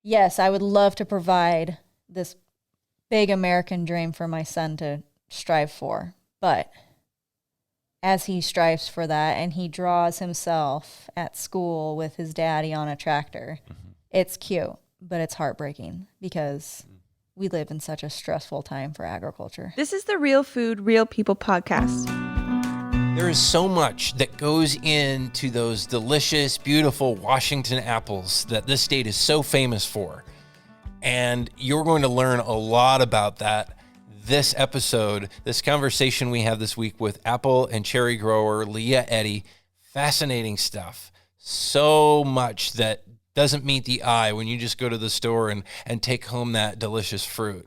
yes, I would love to provide this big American dream for my son to strive for. But as he strives for that and he draws himself at school with his daddy on a tractor, it's cute, but it's heartbreaking because we live in such a stressful time for agriculture. This is the Real Food, Real People podcast. There is so much that goes into those delicious, beautiful Washington apples that this state is so famous for. And you're going to learn a lot about that this episode, this conversation we have this week with apple and cherry grower Leah Eddie. Fascinating stuff. So much that doesn't meet the eye when you just go to the store and take home that delicious fruit.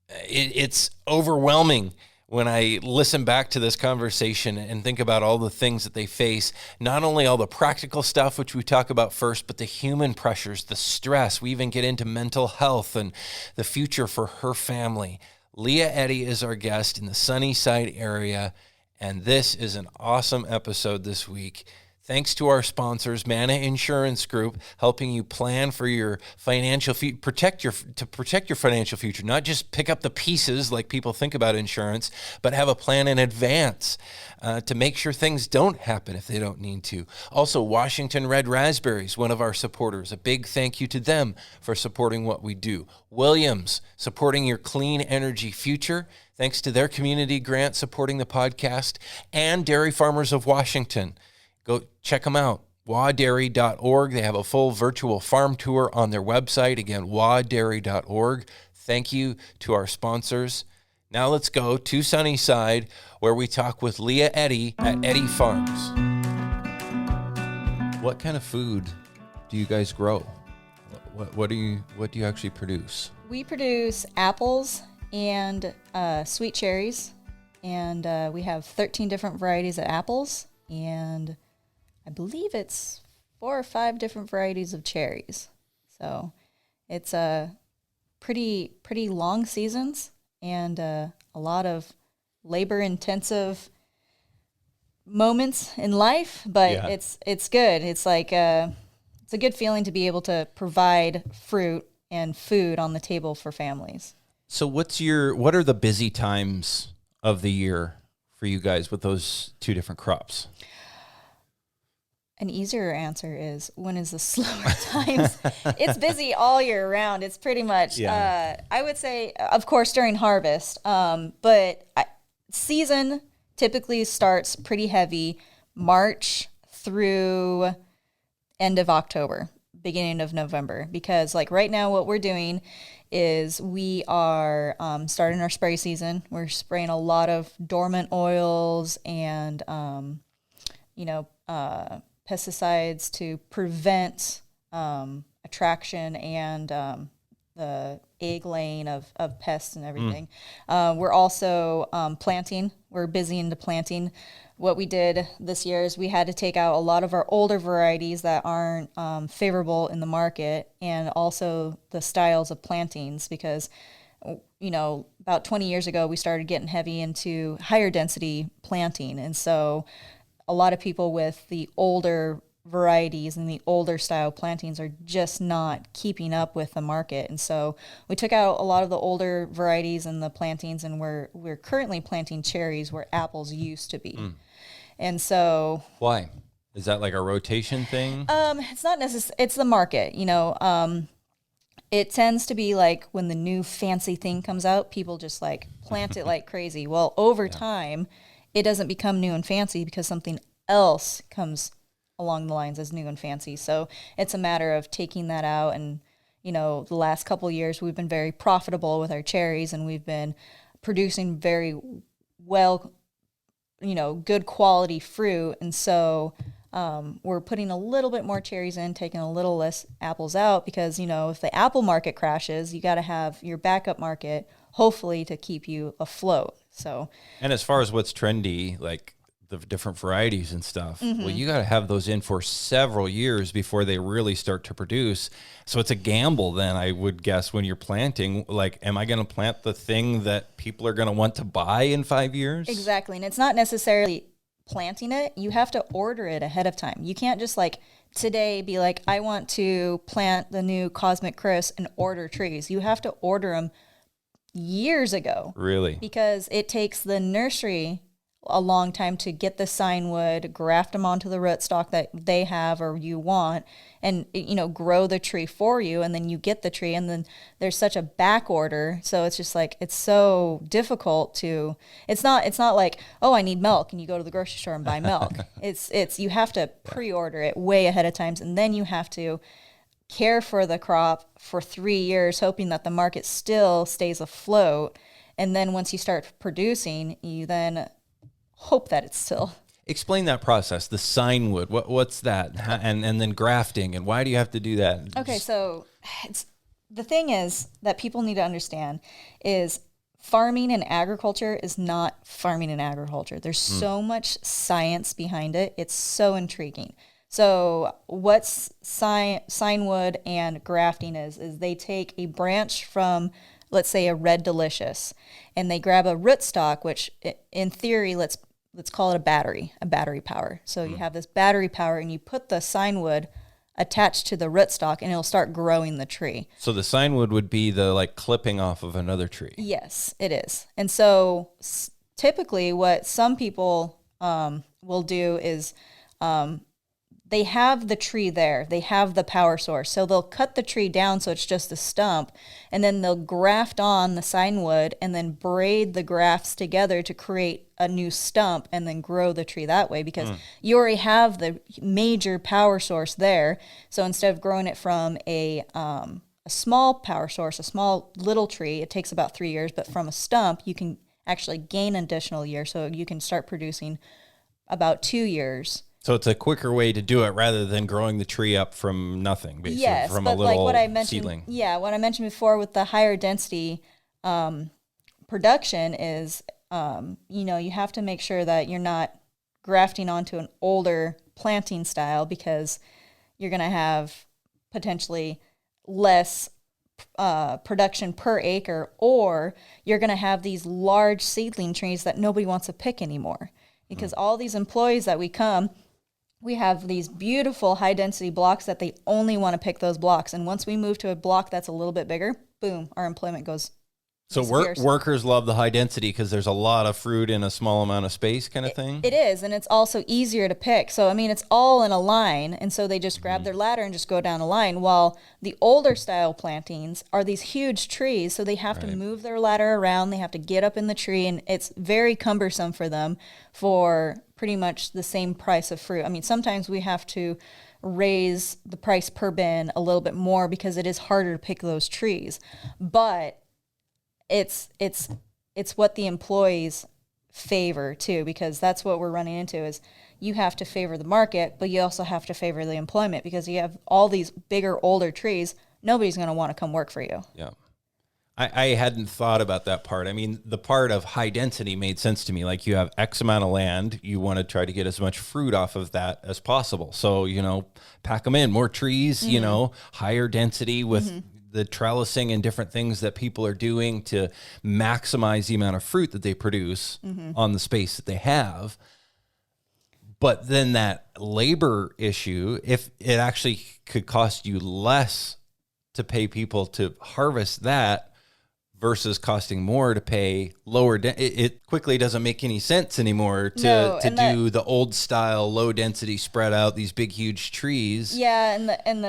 It's overwhelming when I listen back to this conversation and think about all the things that they face, not only all the practical stuff, which we talk about first, but the human pressures, the stress. We even get into mental health and the future for her family. Leah Eddie is our guest in the Sunnyside area, and this is an awesome episode this week. Thanks to our sponsors, Mana Insurance Group, helping you plan for your financial protect your financial future. Not just pick up the pieces like people think about insurance, but have a plan in advance to make sure things don't happen if they don't need to. Also, Washington Red Raspberries, one of our supporters. A big thank you to them for supporting what we do. Williams, supporting your clean energy future, thanks to their community grant supporting the podcast. And Dairy Farmers of Washington. Go check them out, wadairy.org. They have a full virtual farm tour on their website. Again, wadairy.org. Thank you to our sponsors. Now let's go to Sunnyside, where we talk with Leah Eddie at Eddie Farms. What kind of food do you guys grow? What do you actually produce? We produce apples and sweet cherries, and we have 13 different varieties of apples, and I believe it's 4 or 5 different varieties of cherries. So it's a pretty long seasons and a lot of labor-intensive moments in life, but yeah. It's good. It's like it's a good feeling to be able to provide fruit and food on the table for families. So what are the busy times of the year for you guys with those 2 different crops? An easier answer is, when is the slower times? It's busy all year round. It's pretty much, I would say, of course, during harvest. But season typically starts pretty heavy March through end of October, beginning of November. Because like right now what we're doing is we are starting our spray season. We're spraying a lot of dormant oils and, pesticides to prevent attraction and the egg laying of pests and everything. We're also planting. We're busy into planting. What we did this year is we had to take out a lot of our older varieties that aren't favorable in the market, and also the styles of plantings, because about 20 years ago we started getting heavy into higher density planting, and so a lot of people with the older varieties and the older style plantings are just not keeping up with the market. And so we took out a lot of the older varieties and the plantings, and we're currently planting cherries where apples used to be. And so why? Is that like a rotation thing? It's not necessarily, it's the market, it tends to be like when the new fancy thing comes out, people just like plant it like crazy. Well, over time, it doesn't become new and fancy because something else comes along the lines as new and fancy. So it's a matter of taking that out. And, the last couple of years, we've been very profitable with our cherries, and we've been producing very well, good quality fruit. And so we're putting a little bit more cherries in, taking a little less apples out, because, if the apple market crashes, you got to have your backup market, hopefully, to keep you afloat. So, and as far as what's trendy, like the different varieties and stuff, well, you got to have those in for several years before they really start to produce. So it's a gamble then, I would guess, when you're planting. Like, am I going to plant the thing that people are going to want to buy in 5 years? Exactly. And it's not necessarily planting it, you have to order it ahead of time. You can't just like today be like, I want to plant the new Cosmic Chris and order trees. You have to order them years ago. Really? Because it takes the nursery a long time to get the signwood, graft them onto the rootstock that they have or you want, and grow the tree for you, and then you get the tree, and then there's such a back order, so it's just like it's so difficult to. It's not like, oh, I need milk, and you go to the grocery store and buy milk. It's you have to pre-order it way ahead of time, and then you have to care for the crop for 3 years, hoping that the market still stays afloat, and then once you start producing, you then hope that it's still. Explain that process, the signwood. What's that? And then grafting, and why do you have to do that? Okay, so the thing is that people need to understand is farming and agriculture is not farming and agriculture. There's so much science behind it. It's so intriguing. So what's signwood and grafting is they take a branch from, let's say, a red delicious, and they grab a rootstock, which in theory, let's call it a battery power. So you have this battery power, and you put the signwood attached to the rootstock, and it'll start growing the tree. So the signwood would be the like clipping off of another tree. Yes, it is. And so typically what some people will do is they have the tree there. They have the power source. So they'll cut the tree down so it's just a stump, and then they'll graft on the signwood and then braid the grafts together to create a new stump and then grow the tree that way, because you already have the major power source there. So instead of growing it from a small power source, a small little tree, it takes about 3 years, but from a stump, you can actually gain an additional year. So you can start producing about 2 years. So it's a quicker way to do it rather than growing the tree up from nothing, basically, yes, from but a little like what I mentioned, seedling. Yeah, what I mentioned before with the higher density production is, you have to make sure that you're not grafting onto an older planting style, because you're going to have potentially less production per acre, or you're going to have these large seedling trees that nobody wants to pick anymore. Because all these employees that we have these beautiful high density blocks that they only want to pick those blocks. And once we move to a block that's a little bit bigger, boom, our employment goes. So workers love the high density because there's a lot of fruit in a small amount of space kind of thing? It is, and it's also easier to pick. So, I mean, it's all in a line, and so they just grab their ladder and just go down a line, while the older style plantings are these huge trees, so they have to move their ladder around, they have to get up in the tree, and it's very cumbersome for them for pretty much the same price of fruit. I mean, sometimes we have to raise the price per bin a little bit more because it is harder to pick those trees, but it's what the employees favor too, because that's what we're running into is you have to favor the market, but you also have to favor the employment, because you have all these bigger, older trees. Nobody's going to want to come work for you. Yeah. I hadn't thought about that part. I mean, the part of high density made sense to me. Like, you have X amount of land, you want to try to get as much fruit off of that as possible. So, pack them in, more trees, higher density with the trellising and different things that people are doing to maximize the amount of fruit that they produce on the space that they have. But then that labor issue, if it actually could cost you less to pay people to harvest that versus costing more to pay lower, it quickly doesn't make any sense anymore to do the old style, low density, spread out these big, huge trees. Yeah, and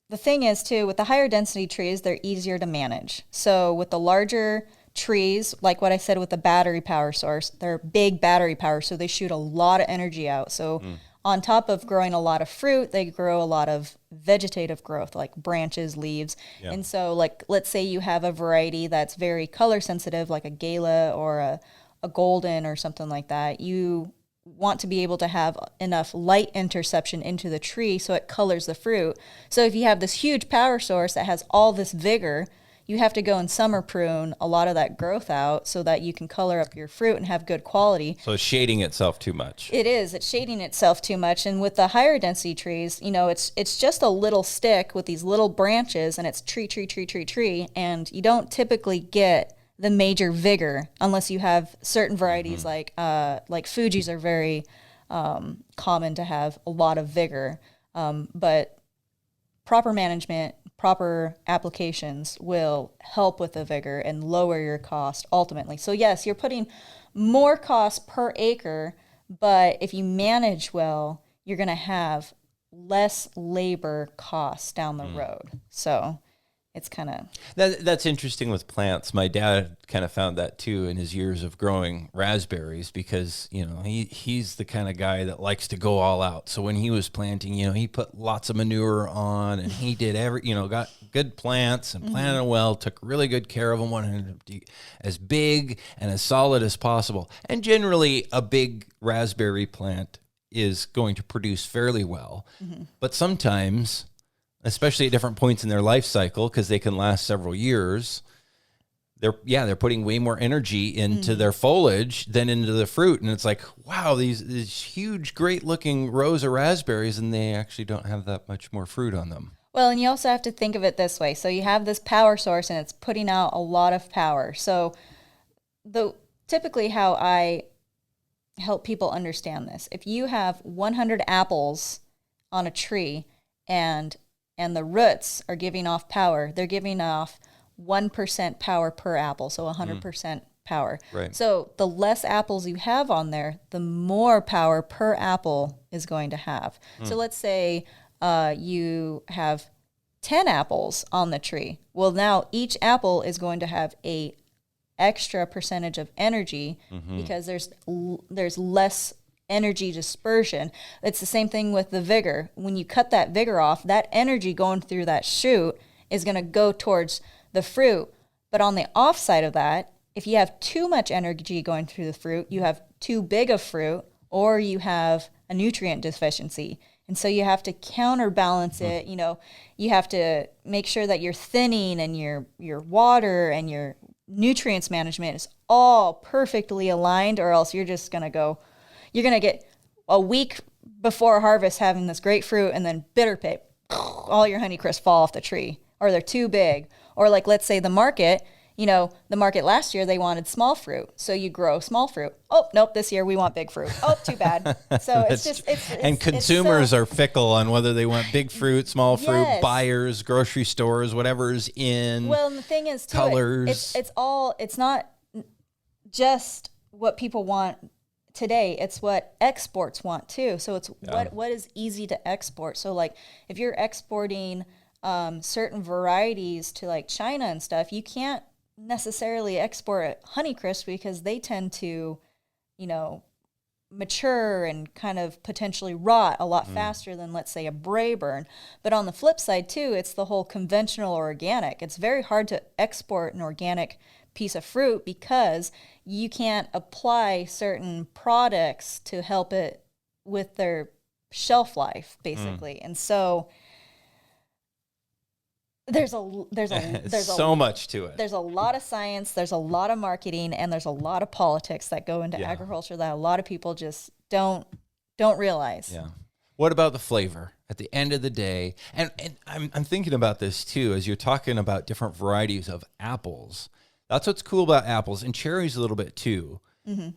the thing is too, with the higher density trees, they're easier to manage. So with the larger trees, like what I said with the battery power source, they're big battery power, so they shoot a lot of energy out. So on top of growing a lot of fruit, they grow a lot of vegetative growth, like branches, leaves. Yeah. And so, like, let's say you have a variety that's very color sensitive, like a gala or a golden or something like that. You want to be able to have enough light interception into the tree so it colors the fruit. So if you have this huge power source that has all this vigor, you have to go and summer prune a lot of that growth out so that you can color up your fruit and have good quality. So it's shading itself too much. It is. It's shading itself too much. And with the higher density trees, it's just a little stick with these little branches, and it's tree. And you don't typically get the major vigor unless you have certain varieties like Fuji's are very common to have a lot of vigor. But proper management, proper applications will help with the vigor and lower your cost ultimately. So yes, you're putting more cost per acre, but if you manage well, you're going to have less labor costs down the road. So it's kind of... That's interesting with plants. My dad kind of found that too in his years of growing raspberries, because, he's the kind of guy that likes to go all out. So when he was planting, he put lots of manure on, and he did got good plants and planted them well, took really good care of them, wanted them to be as big and as solid as possible. And generally a big raspberry plant is going to produce fairly well. But sometimes, especially at different points in their life cycle, because they can last several years, they're putting way more energy into their foliage than into the fruit. And it's like, wow, these huge, great looking rows of raspberries, and they actually don't have that much more fruit on them. Well, and you also have to think of it this way. So you have this power source, and it's putting out a lot of power. So typically how I help people understand this, if you have 100 apples on a tree and the roots are giving off power, they're giving off 1% power per apple, so 100% power. Right. So the less apples you have on there, the more power per apple is going to have. So let's say you have 10 apples on the tree. Well, now each apple is going to have a extra percentage of energy because there's less energy dispersion. It's the same thing with the vigor. When you cut that vigor off, that energy going through that shoot is going to go towards the fruit. But on the off side of that, if you have too much energy going through the fruit, you have too big of fruit, or you have a nutrient deficiency. And so you have to counterbalance it. You have to make sure that your thinning and your water and your nutrients management is all perfectly aligned, or else you're going to get a week before harvest having this great fruit, and then bitter pit, all your Honeycrisp fall off the tree, or they're too big. Or like, let's say the market last year, they wanted small fruit. So you grow small fruit. Oh, nope, this year we want big fruit. Oh, too bad. So and consumers are fickle on whether they want big fruit, small fruit, Yes. buyers, grocery stores, whatever's in. Well, and the thing is, too, colors. it's not just what people want today, it's what exports want too. So it's what is easy to export. So like if you're exporting certain varieties to like China and stuff, you can't necessarily export Honeycrisp because they tend to, mature and kind of potentially rot a lot faster than, let's say, a Braeburn. But on the flip side too, it's the whole conventional organic. It's very hard to export an organic piece of fruit because you can't apply certain products to help it with their shelf life, basically. And so there's so much to it. There's a lot of science, there's a lot of marketing, and there's a lot of politics that go into agriculture that a lot of people just don't realize. Yeah. What about the flavor at the end of the day? And I'm thinking about this too, as you're talking about different varieties of apples. That's what's cool about apples, and cherries a little bit too.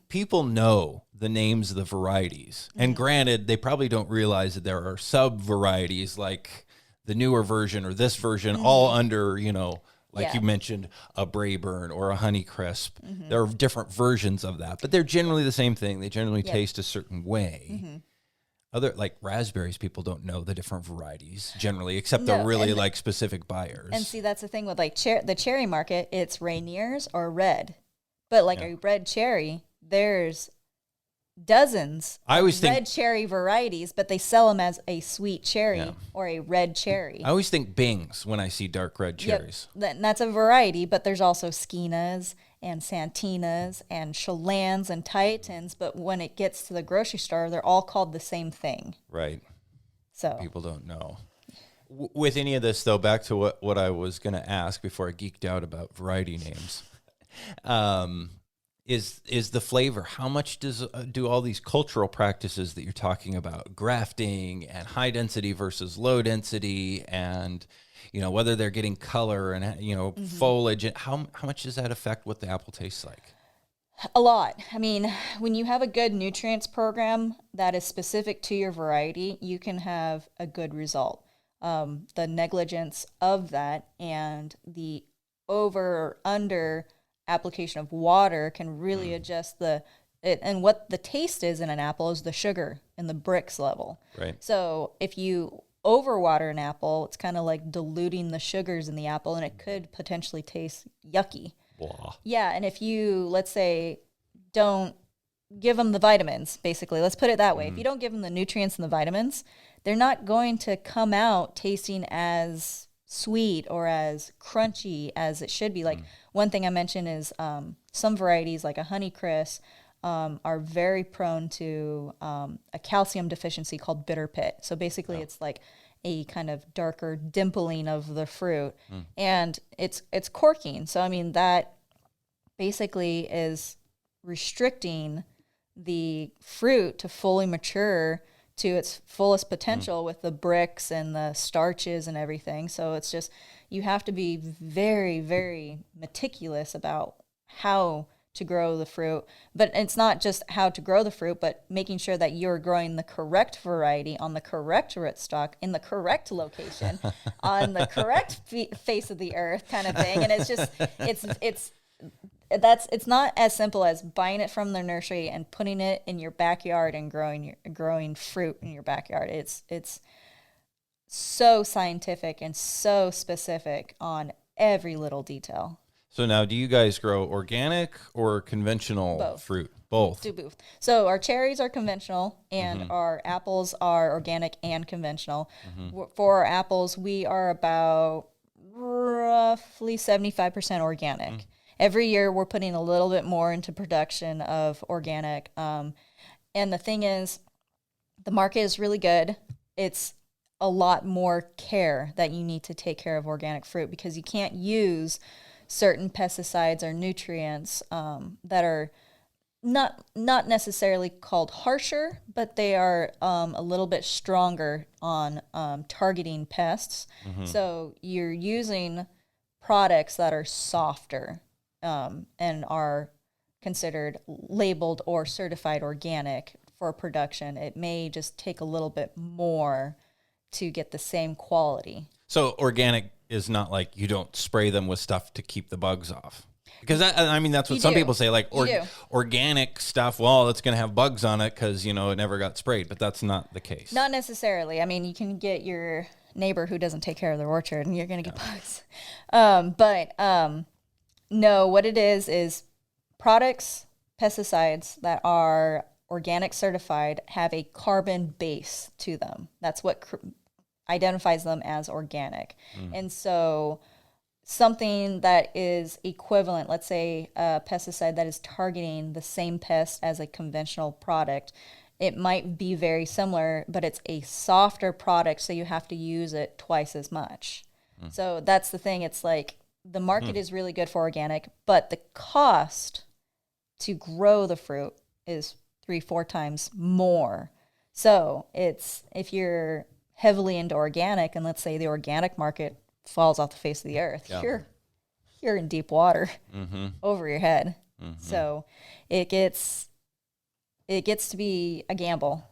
People know the names of the varieties. And granted, they probably don't realize that there are sub-varieties like the newer version or this version, all under, you mentioned, a Braeburn or a Honeycrisp. There are different versions of that, but they're generally the same thing. They generally taste a certain way. Other, like raspberries, people don't know the different varieties generally, except they're really like specific buyers. And see, that's the thing with like the cherry market, it's Rainier's or red. But like a red cherry, there's dozens of red cherry varieties, but they sell them as a sweet cherry or a red cherry. I always think Bings when I see dark red cherries. That's a variety, but there's also Skinas and Santinas and Chalans and Titans, but when it gets to the grocery store, they're all called the same thing. Right. So people don't know. With any of this, though, back to what I was going to ask before I geeked out about variety names, is the flavor. How much do all these cultural practices that you're talking about, grafting and high density versus low density, and whether they're getting color and foliage, and how much does that affect what the apple tastes like? A lot. I mean, when you have a good nutrients program that is specific to your variety, you can have a good result. The negligence of that and the over or under application of water can really adjust and what the taste is in an apple is the sugar and the bricks level. Right. So if you overwater an apple, it's kind of like diluting the sugars in the apple, and it could potentially taste yucky. Blah. Yeah, and if you, let's say, don't give them the vitamins, basically, let's put it that way. If you don't give them the nutrients and the vitamins, they're not going to come out tasting as sweet or as crunchy as it should be. Like one thing I mentioned is some varieties, like a Honeycrisp, are very prone to a calcium deficiency called bitter pit. So basically, it's like a kind of darker dimpling of the fruit, and it's corking. So I mean that basically is restricting the fruit to fully mature to its fullest potential with the bricks and the starches and everything. So it's just, you have to be very, very meticulous about how to grow the fruit. But it's not just how to grow the fruit, but making sure that you're growing the correct variety on the correct rootstock in the correct location on the correct face of the earth kind of thing. And it's just, it's not as simple as buying it from the nursery and putting it in your backyard and growing fruit in your backyard. It's so scientific and so specific on every little detail. So now, do you guys grow organic or conventional fruit? Both. Do both. So our cherries are conventional, and our apples are organic and conventional. For our apples, we are about roughly 75% organic. Every year, we're putting a little bit more into production of organic. And the thing is, the market is really good. It's a lot more care that you need to take care of organic fruit, because you can't use certain pesticides or nutrients that are not necessarily called harsher, but they are a little bit stronger on targeting pests. So you're using products that are softer and are considered labeled or certified organic for production. It may just take a little bit more to get the same quality. So organic is not like you don't spray them with stuff to keep the bugs off. Because I mean, that's what some people say, like organic stuff, well, it's going to have bugs on it because, it never got sprayed. But that's not the case. Not necessarily. I mean, you can get your neighbor who doesn't take care of their orchard and you're going to get bugs. No, what it is products, pesticides that are organic certified have a carbon base to them. That's what identifies them as organic. And so something that is equivalent, let's say a pesticide that is targeting the same pest as a conventional product, it might be very similar, but it's a softer product, so you have to use it twice as much. So that's the thing. It's like the market is really good for organic, but the cost to grow the fruit is 3-4 times more. So it's, if you're heavily into organic, and let's say the organic market falls off the face of the earth, you're in deep water over your head. So it gets to be a gamble.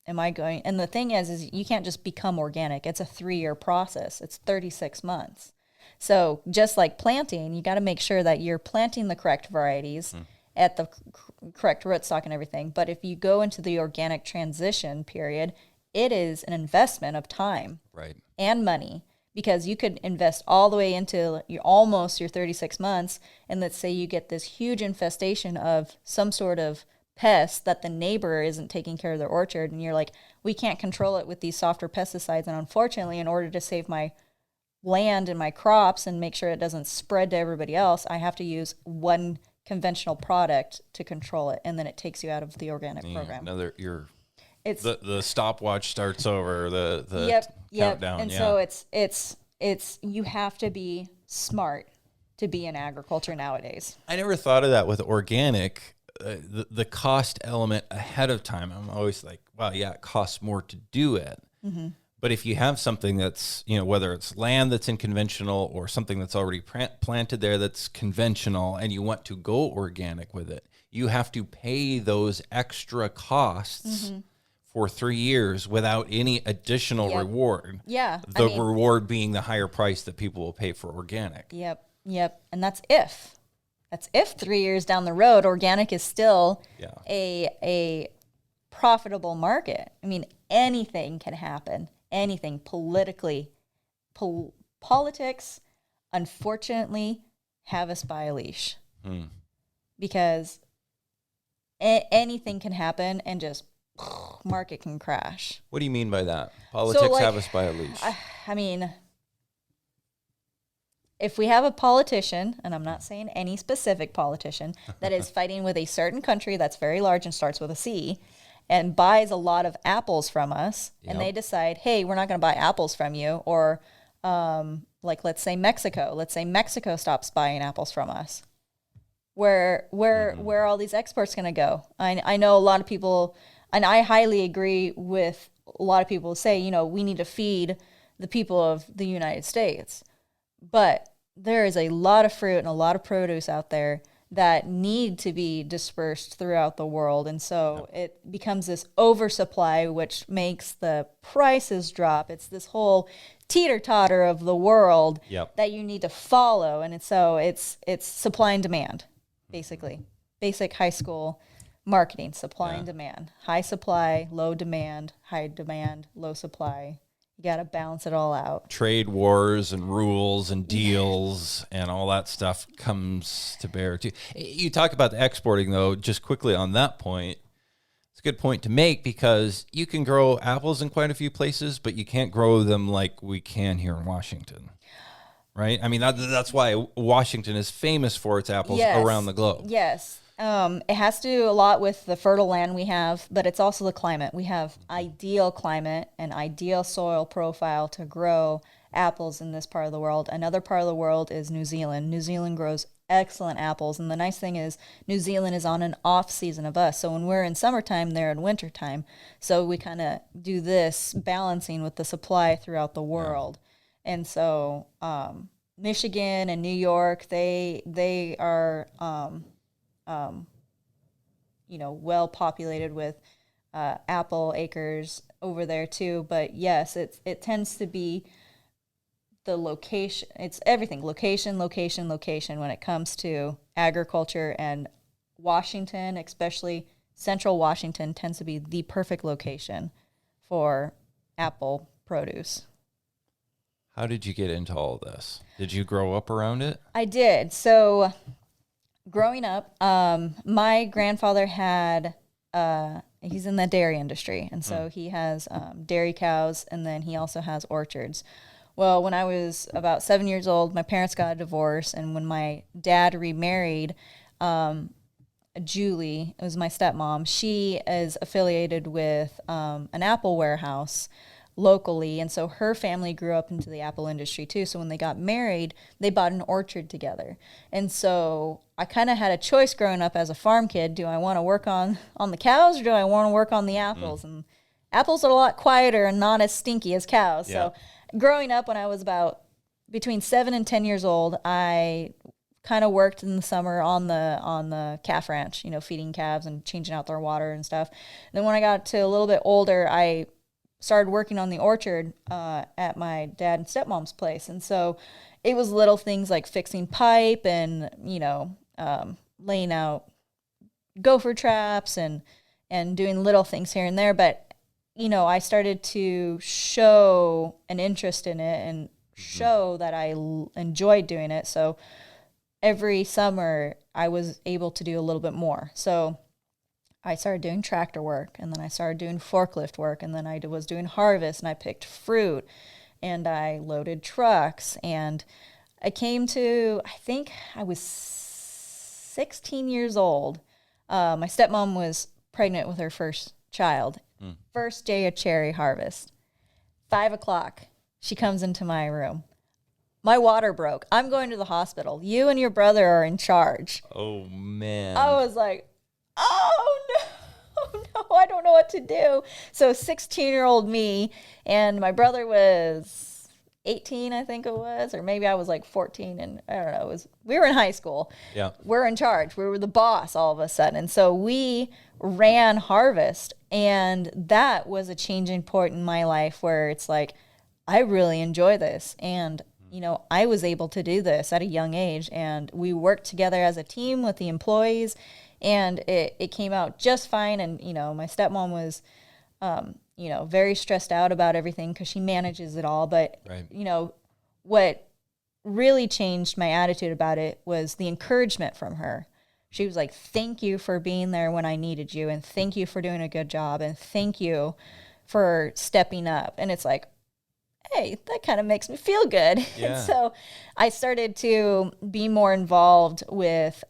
Am I going? And the thing is you can't just become organic. It's a 3-year process. It's 36 months. So just like planting, you got to make sure that you're planting the correct varieties at the correct rootstock and everything. But if you go into the organic transition period, it is an investment of time and money, because you could invest all the way into your 36 months, and let's say you get this huge infestation of some sort of pest that the neighbor isn't taking care of their orchard, and you're like, we can't control it with these softer pesticides, and unfortunately, in order to save my land and my crops and make sure it doesn't spread to everybody else, I have to use one conventional product to control it, and then it takes you out of the organic program. It's the stopwatch starts over the countdown. And so it's you have to be smart to be in agriculture nowadays. I never thought of that with organic, the cost element ahead of time. I'm always like, well, yeah, it costs more to do it. But if you have something that's, whether it's land that's in conventional or something that's already planted there that's conventional, and you want to go organic with it, you have to pay those extra costs for 3 years without any additional reward. Yeah. The reward being the higher price that people will pay for organic. Yep. And that's if. That's if 3 years down the road, organic is still a profitable market. I mean, anything can happen. Anything politically. Politics, unfortunately, have us by a leash. Because anything can happen and just market can crash. What do you mean by that? Politics have us by a leash. I mean, if we have a politician, and I'm not saying any specific politician, that is fighting with a certain country that's very large and starts with a C, and buys a lot of apples from us, and they decide, hey, we're not going to buy apples from you, or let's say Mexico. Let's say Mexico stops buying apples from us. Where are all these exports going to go? I know a lot of people, and I highly agree with a lot of people who say, we need to feed the people of the United States. But there is a lot of fruit and a lot of produce out there that need to be dispersed throughout the world. And so it becomes this oversupply, which makes the prices drop. It's this whole teeter-totter of the world that you need to follow. And it's supply and demand, basically. Basic high school marketing, supply and demand. High supply, low demand, high demand, low supply. You got to balance it all out. Trade wars and rules and deals and all that stuff comes to bear too. You talk about the exporting, though, just quickly on that point. It's a good point to make, because you can grow apples in quite a few places, but you can't grow them like we can here in Washington. Right? I mean, that's why Washington is famous for its apples around the globe. Yes. It has to do a lot with the fertile land we have, but it's also the climate. We have ideal climate and ideal soil profile to grow apples in this part of the world. Another part of the world is New Zealand. New Zealand grows excellent apples, and the nice thing is New Zealand is on an off season of us. So when we're in summertime, they're in wintertime. So we kind of do this balancing with the supply throughout the world. And so Michigan and New York, they are well populated with apple acres over there too. But yes, it tends to be the location. It's everything, location when it comes to agriculture. And Washington, especially central Washington, tends to be the perfect location for apple produce. How did you get into all of this? Did you grow up around it? I did. So growing up, my grandfather had, he's in the dairy industry. And so he has dairy cows, and then he also has orchards. Well, when I was about 7 years old, my parents got a divorce. And when my dad remarried, Julie, it was my stepmom, she is affiliated with an apple warehouse locally, and so her family grew up into the apple industry too. So when they got married, they bought an orchard together. And so I kind of had a choice growing up as a farm kid. Do I want to work on the cows, or do I want to work on the apples? And apples are a lot quieter and not as stinky as cows. So growing up, when I was about between 7 and 10 years old, I kind of worked in the summer on the calf ranch, feeding calves and changing out their water and stuff. And then when I got to a little bit older, I started working on the orchard at my dad and stepmom's place. And so it was little things like fixing pipe and, laying out gopher traps and doing little things here and there. But, I started to show an interest in it and show that I enjoyed doing it. So every summer I was able to do a little bit more. So I started doing tractor work, and then I started doing forklift work, and then I was doing harvest, and I picked fruit, and I loaded trucks, and I came to, I think I was 16 years old. My stepmom was pregnant with her first child. First day of cherry harvest. 5 o'clock, she comes into my room. My water broke. I'm going to the hospital. You and your brother are in charge. Oh, man. I was like, oh no, I don't know what to do. So 16-year-old me, and my brother was 18, I think it was, or maybe I was like 14, and I don't know, we were in high school. Yeah. We're in charge. We were the boss all of a sudden. And so we ran Harvest, and that was a changing point in my life where it's like, I really enjoy this. And, I was able to do this at a young age, and we worked together as a team with the employees, and it came out just fine. And, my stepmom was, very stressed out about everything because she manages it all. But, right. What really changed my attitude about it was the encouragement from her. She was like, thank you for being there when I needed you, and thank you for doing a good job, and thank you for stepping up. And it's like, hey, that kind of makes me feel good. Yeah. And so I started to be more involved with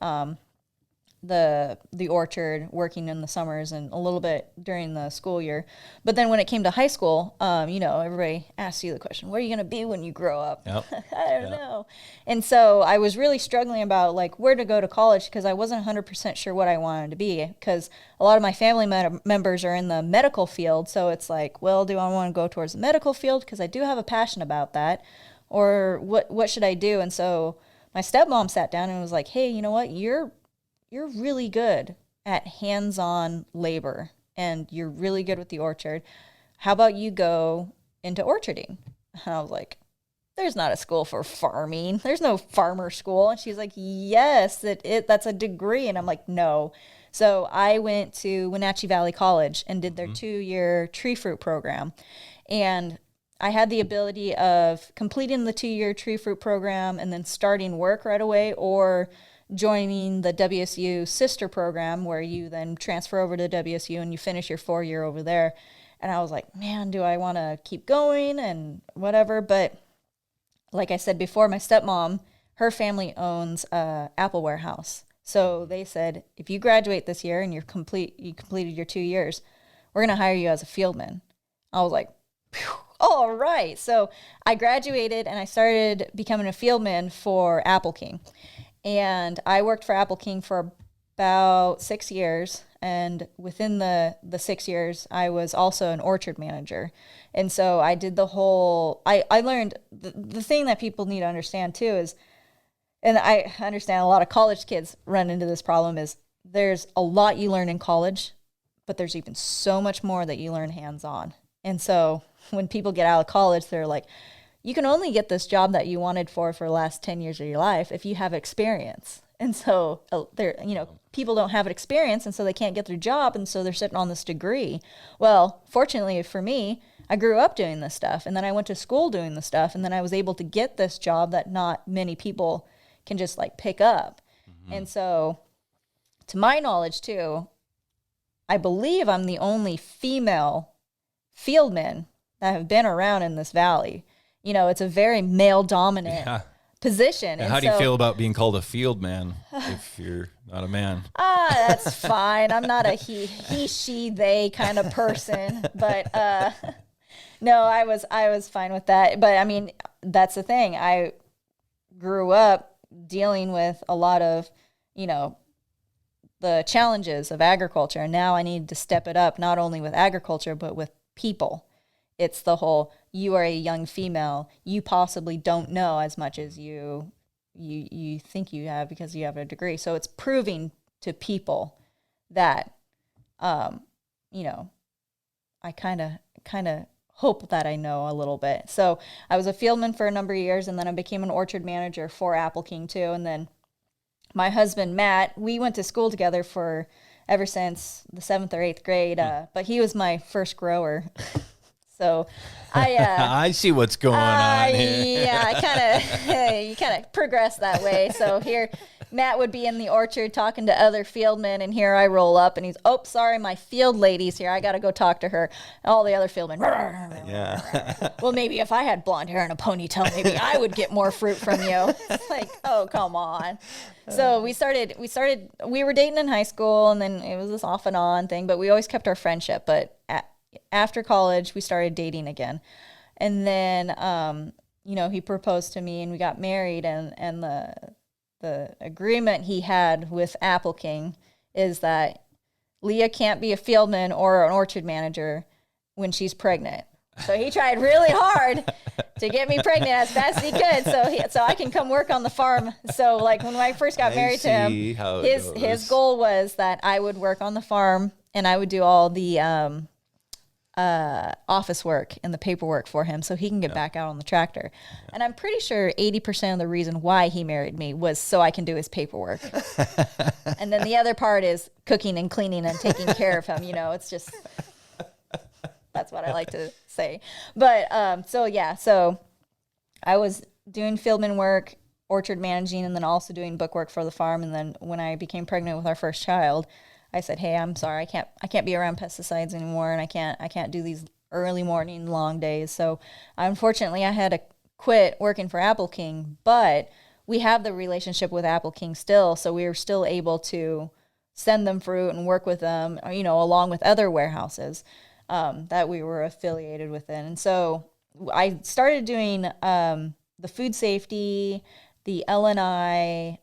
the orchard, working in the summers and a little bit during the school year. But then when it came to high school, everybody asks you the question, what are you going to be when you grow up? Yep. I don't know. And so I was really struggling about like where to go to college, because I wasn't 100% sure what I wanted to be, because a lot of my family members are in the medical field. So it's like, well, do I want to go towards the medical field? Because I do have a passion about that. Or what should I do? And so my stepmom sat down and was like, hey, you know what? You're really good at hands-on labor, and you're really good with the orchard. How about you go into orcharding? And I was like, there's not a school for farming. There's no farmer school. And she's like, yes, that's a degree. And I'm like, no. So I went to Wenatchee Valley College and did their 2-year tree fruit program. And I had the ability of completing the 2-year tree fruit program and then starting work right away, or joining the WSU sister program, where you then transfer over to WSU and you finish your 4-year over there. And I was like, man, do I want to keep going and whatever? But like I said before, my stepmom, her family owns a apple warehouse. So they said, if you graduate this year and you completed your 2 years, we're going to hire you as a fieldman. I was like, phew, all right. So I graduated and I started becoming a fieldman for Apple King. And I worked for Apple King for about 6 years. And within the 6 years, I was also an orchard manager. And so I did the whole, I learned, the thing that people need to understand too is, and I understand a lot of college kids run into this problem, is there's a lot you learn in college, but there's even so much more that you learn hands-on. And so when people get out of college, they're like, you can only get this job that you wanted for the last 10 years of your life if you have experience. And so people don't have experience, and so they can't get their job, and so they're sitting on this degree. Well, fortunately for me, I grew up doing this stuff, and then I went to school doing this stuff, and then I was able to get this job that not many people can just like pick up. Mm-hmm. And so to my knowledge too, I believe I'm the only female fieldman that have been around in this valley. It's a very male dominant position. And how do you feel about being called a field man if you're not a man? That's fine. I'm not a he, she, they kind of person. But no, I was fine with that. But I mean, that's the thing. I grew up dealing with a lot of, the challenges of agriculture. And now I need to step it up, not only with agriculture, but with people. It's the whole, you are a young female, you possibly don't know as much as you think you have because you have a degree. So it's proving to people that, I kind of hope that I know a little bit. So I was a fieldman for a number of years, and then I became an orchard manager for Apple King too. And then my husband, Matt, we went to school together for ever since the 7th or 8th grade, but he was my first grower. So I see what's going on here. Yeah, you kind of progress that way. So here, Matt would be in the orchard talking to other fieldmen, and here I roll up, and he's, oh, sorry, my field lady's here. I got to go talk to her. And all the other fieldmen, yeah. Well, maybe if I had blonde hair and a ponytail, maybe I would get more fruit from you. It's like, oh, come on. So we were dating in high school, and then it was this off and on thing, but we always kept our friendship. But after college, we started dating again. And then, he proposed to me and we got married, and the agreement he had with Apple King is that Leah can't be a fieldman or an orchard manager when she's pregnant. So he tried really hard to get me pregnant as fast as he could, so I can come work on the farm. So like when I first got married to him, his goal was that I would work on the farm and I would do all the office work and the paperwork for him so he can get back out on the tractor. And I'm pretty sure 80% of the reason why he married me was so I can do his paperwork. And then the other part is cooking and cleaning and taking care of him. It's just, that's what I like to say. But so I was doing fieldman work, orchard managing, and then also doing book work for the farm. And then when I became pregnant with our first child, I said, "Hey, I'm sorry, I can't be around pesticides anymore, and I can't do these early morning long days." So unfortunately, I had to quit working for Apple King, but we have the relationship with Apple King still, so we were still able to send them fruit and work with them, along with other warehouses that we were affiliated with. And so I started doing the food safety, the L&I,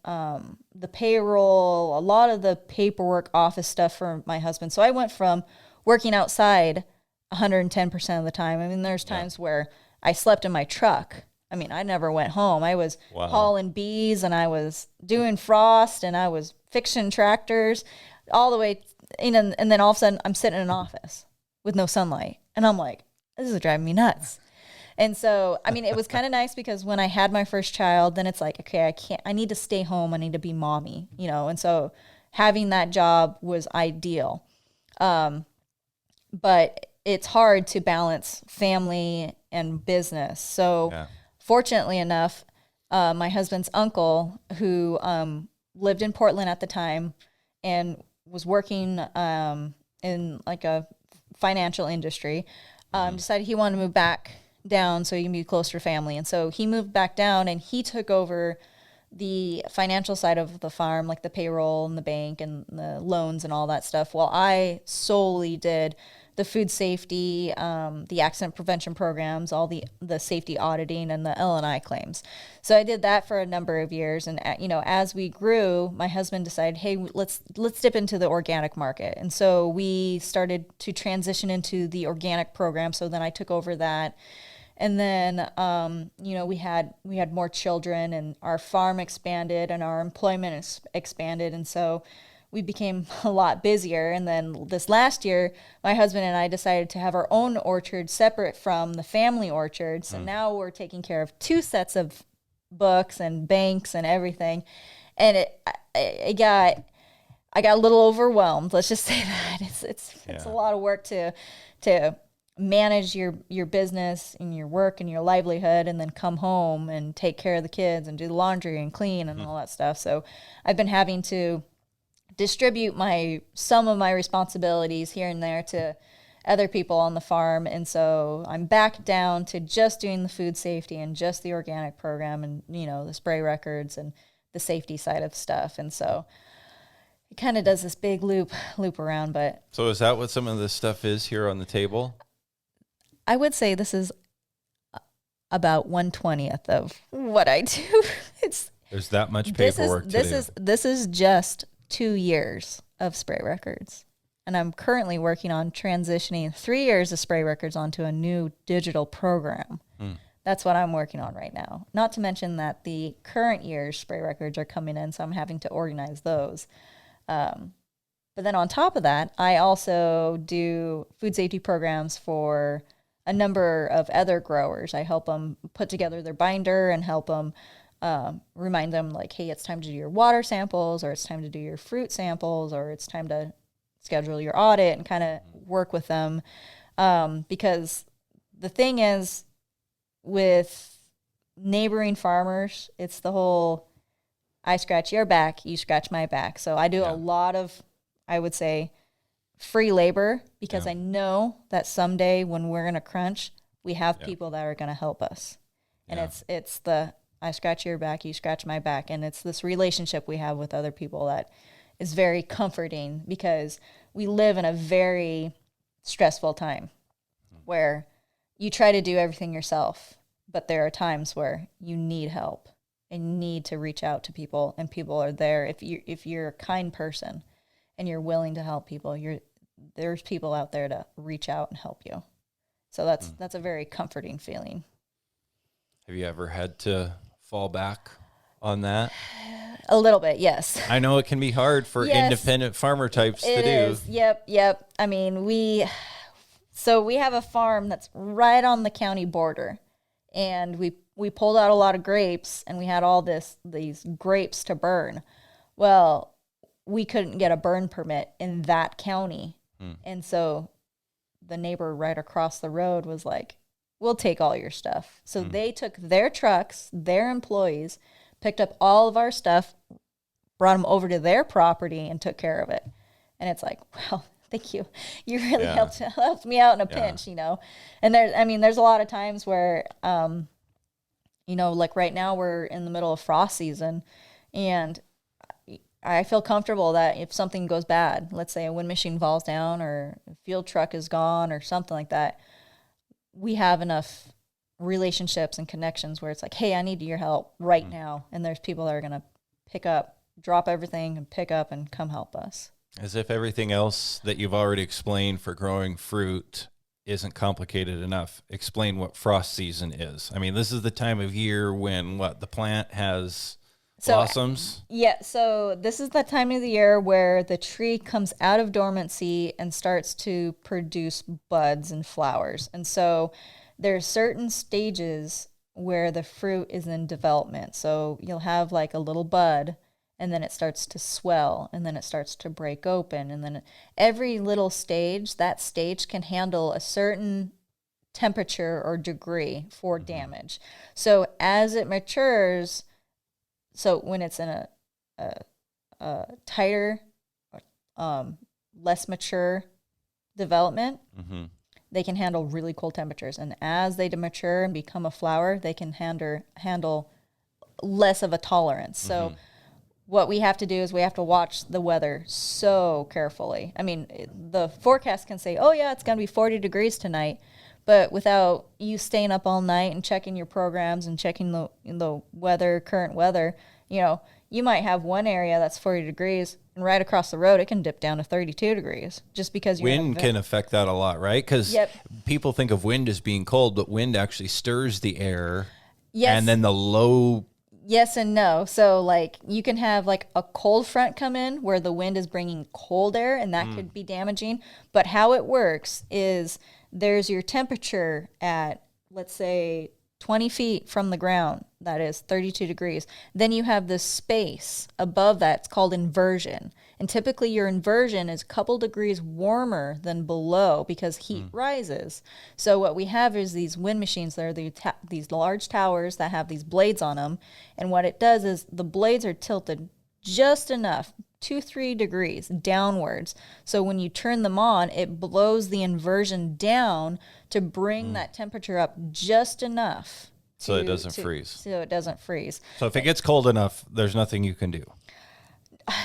the payroll, a lot of the paperwork, office stuff for my husband. So I went from working outside 110% of the time. I mean, there's times where I slept in my truck. I mean, I never went home. I was hauling bees, and I was doing frost, and I was fixing tractors all the way. And then all of a sudden I'm sitting in an office with no sunlight. And I'm like, this is driving me nuts. And so, I mean, it was kind of nice because when I had my first child, then it's like, okay, I need to stay home. I need to be mommy, and so having that job was ideal. But it's hard to balance family and business. So fortunately enough, my husband's uncle, who lived in Portland at the time and was working in like a financial industry, decided he wanted to move back down so he can be closer to family. And so he moved back down and he took over the financial side of the farm, like the payroll and the bank and the loans and all that stuff, while I solely did the food safety, the accident prevention programs, all the safety auditing, and the L&I claims. So I did that for a number of years. And, as we grew, my husband decided, hey, let's dip into the organic market. And so we started to transition into the organic program. So then I took over that. And then, we had more children, and our farm expanded and our employment expanded. And so we became a lot busier. And then this last year, my husband and I decided to have our own orchard separate from the family orchard. So now we're taking care of 2 sets of books and banks and everything. And I got a little overwhelmed. Let's just say that it's a lot of work to manage your business and your work and your livelihood, and then come home and take care of the kids and do the laundry and clean and all that stuff. So I've been having to distribute some of my responsibilities here and there to other people on the farm. And so I'm back down to just doing the food safety and just the organic program and, the spray records and the safety side of stuff. And so it kind of does this big loop around. But so is that what some of this stuff is here on the table? I would say this is about 1/20th of what I do. There's that much paperwork to do. This is just 2 years of spray records. And I'm currently working on transitioning 3 years of spray records onto a new digital program. That's what I'm working on right now. Not to mention that the current year's spray records are coming in, so I'm having to organize those. But then on top of that, I also do food safety programs for a number of other growers. I help them put together their binder and help them remind them, like, hey, it's time to do your water samples, or it's time to do your fruit samples, or it's time to schedule your audit, and kind of work with them. Because the thing is, with neighboring farmers, it's the whole, I scratch your back, you scratch my back. So I do a lot of, I would say, free labor, because I know that someday when we're in a crunch, we have people that are going to help us. And it's the, I scratch your back, you scratch my back. And it's this relationship we have with other people that is very comforting, because we live in a very stressful time where you try to do everything yourself, but there are times where you need help and you need to reach out to people, and people are there if you're a kind person and you're willing to help people, there's people out there to reach out and help you. So that's a very comforting feeling. Have you ever had to fall back on that? A little bit, yes. I know it can be hard for independent farmer types to do. It is. Yep. I mean, we have a farm that's right on the county border, and we pulled out a lot of grapes, and we had all these grapes to burn. Well, we couldn't get a burn permit in that county. And so the neighbor right across the road was like, we'll take all your stuff. So they took their trucks, their employees, picked up all of our stuff, brought them over to their property and took care of it. And it's like, well, thank you. You really helped me out in a pinch, you know? And there's a lot of times where, you know, like right now we're in the middle of frost season, and I feel comfortable that if something goes bad, let's say a wind machine falls down or a field truck is gone or something like that, we have enough relationships and connections where it's like, hey, I need your help right now. And there's people that are going to drop everything and pick up and come help us. As if everything else that you've already explained for growing fruit isn't complicated enough. Explain what frost season is. I mean, this is the time of year when the plant has blossoms? Yeah, so this is the time of the year where the tree comes out of dormancy and starts to produce buds and flowers. And so there's certain stages where the fruit is in development. So you'll have like a little bud, and then it starts to swell, and then it starts to break open. And then every little stage, that stage can handle a certain temperature or degree for damage. So as it matures, so when it's in a tighter, less mature development, they can handle really cold temperatures. And as they mature and become a flower, they can handle less of a tolerance. So what we have to do is we have to watch the weather so carefully. I mean, the forecast can say, oh yeah, it's going to be 40 degrees tonight. But without you staying up all night and checking your programs and checking the weather, current weather, you know, you might have one area that's 40 degrees, and right across the road, it can dip down to 32 degrees just because wind can affect that a lot, right? Because people think of wind as being cold, but wind actually stirs the air. Yes. And then the low. Yes and no. So like you can have like a cold front come in where the wind is bringing cold air, and that could be damaging. But how it works is there's your temperature at, let's say, 20 feet from the ground, that is 32 degrees. Then you have this space above that. It's called inversion. And typically your inversion is a couple degrees warmer than below because heat rises. So what we have is these wind machines. They're these large towers that have these blades on them. And what it does is the blades are tilted just enough, 2-3 degrees downwards. So when you turn them on, it blows the inversion down to bring that temperature up just enough. So it doesn't freeze. So it doesn't freeze. So if it gets cold enough, there's nothing you can do.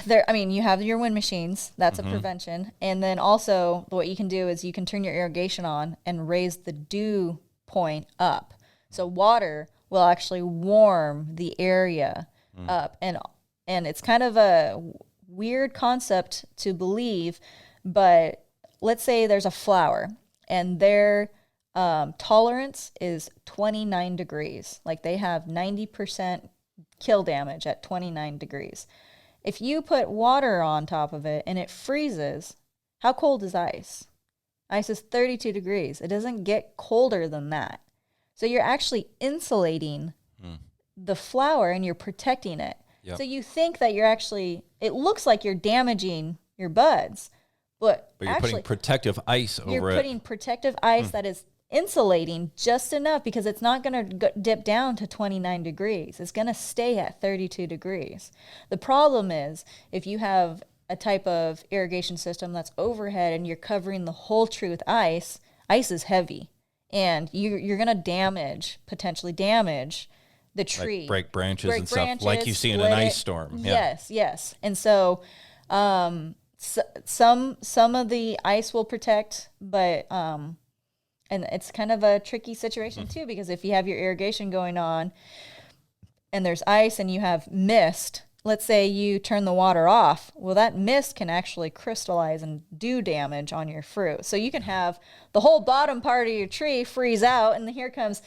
You have your wind machines. That's a prevention. And then also what you can do is you can turn your irrigation on and raise the dew point up. So water will actually warm the area up. And it's kind of a weird concept to believe, but let's say there's a flower and their tolerance is 29 degrees. Like they have 90% kill damage at 29 degrees. If you put water on top of it and it freezes, how cold is ice? Ice is 32 degrees. It doesn't get colder than that. So you're actually insulating the flower and you're protecting it. Yep. So you think that it looks like you're damaging your buds, but you're actually putting protective ice over it. You're putting protective ice that is insulating just enough because it's not going to dip down to 29 degrees. It's going to stay at 32 degrees. The problem is if you have a type of irrigation system that's overhead and you're covering the whole tree with ice is heavy, and you're going to potentially damage the tree. Like break branches and stuff like you see in an ice storm. Yeah. Yes. And so some of the ice will protect, but and it's kind of a tricky situation too, because if you have your irrigation going on and there's ice and you have mist, let's say you turn the water off, well, that mist can actually crystallize and do damage on your fruit. So you can have the whole bottom part of your tree freeze out, and then here comes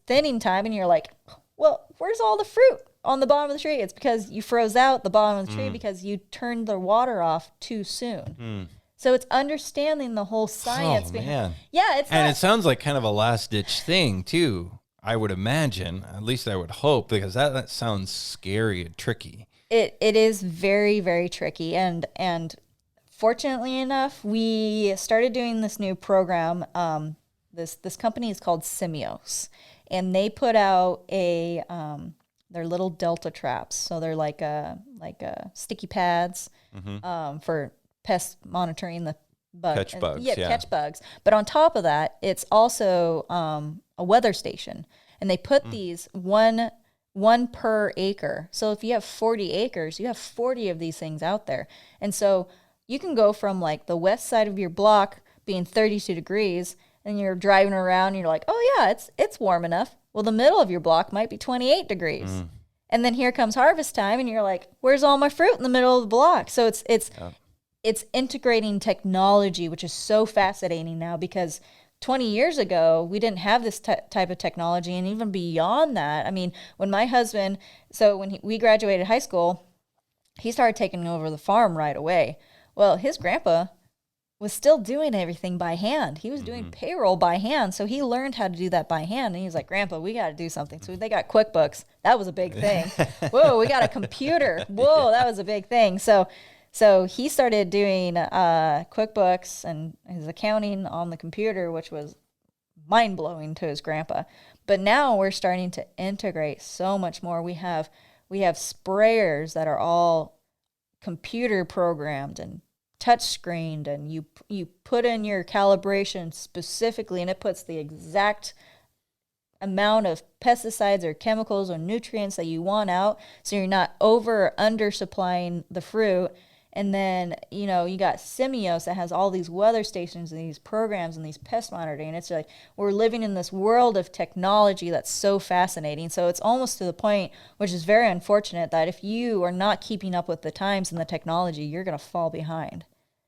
thinning time, and you're like, well, where's all the fruit on the bottom of the tree? It's because you froze out the bottom of the tree because you turned the water off too soon. So it's understanding the whole science behind. Man. Yeah, And it sounds like kind of a last ditch thing too. I would imagine, at least I would hope, because that sounds scary and tricky. It is very, very tricky, and fortunately enough, we started doing this new program. This company is called Simios, and they put out they're little Delta traps, so they're like sticky pads for pest monitoring the bugs. Catch bugs, catch bugs. But on top of that, it's also a weather station, and they put these one per acre. So if you have 40 acres, you have 40 of these things out there. And so you can go from like the west side of your block being 32 degrees, and you're driving around and you're like, oh yeah, it's warm enough. Well, the middle of your block might be 28 degrees. And then here comes harvest time, and you're like, where's all my fruit in the middle of the block? So it's integrating technology, which is so fascinating now, because 20 years ago, we didn't have this type of technology. And even beyond that, I mean, when my husband, when we graduated high school, he started taking over the farm right away. Well, his grandpa was still doing everything by hand. He was doing payroll by hand. So he learned how to do that by hand. And he was like, Grandpa, we got to do something. So they got QuickBooks. That was a big thing. Whoa, we got a computer. Whoa, that was a big thing. So he started doing QuickBooks and his accounting on the computer, which was mind-blowing to his grandpa. But now we're starting to integrate so much more. We have sprayers that are all computer programmed and touch screened, and you put in your calibration specifically, and it puts the exact amount of pesticides or chemicals or nutrients that you want out, so you're not over or under supplying the fruit. And then, you got Simios that has all these weather stations and these programs and these pest monitoring. It's like we're living in this world of technology that's so fascinating. So it's almost to the point, which is very unfortunate, that if you are not keeping up with the times and the technology, you're going to fall behind.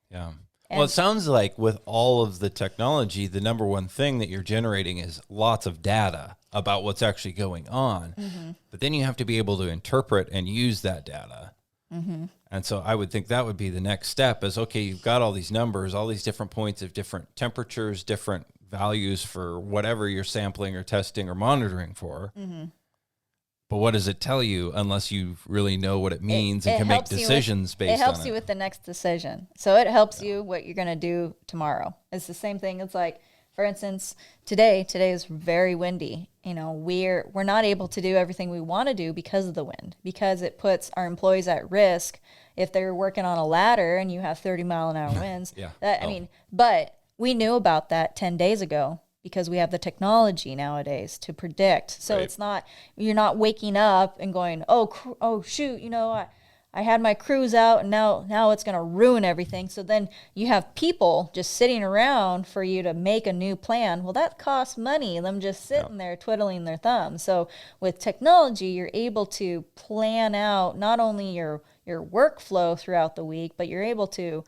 Yeah. Well, it sounds like with all of the technology, the number one thing that you're generating is lots of data about what's actually going on. But then you have to be able to interpret and use that data. And so I would think that would be the next step is, okay, you've got all these numbers, all these different points of different temperatures, different values for whatever you're sampling or testing or monitoring for. But what does it tell you unless you really know what it means and can make decisions based on it? It helps you with the next decision. So it helps you what you're going to do tomorrow. It's the same thing. It's like, for instance, today is very windy. We're not able to do everything we want to do because of the wind, because it puts our employees at risk if they're working on a ladder and you have 30-mile-an-hour winds. But we knew about that 10 days ago because we have the technology nowadays to predict. So It's not, you're not waking up and going, oh shoot, I had my crews out and now it's going to ruin everything. So then you have people just sitting around for you to make a new plan. Well, that costs money, them just sitting there twiddling their thumbs. So with technology, you're able to plan out not only your workflow throughout the week, but you're able to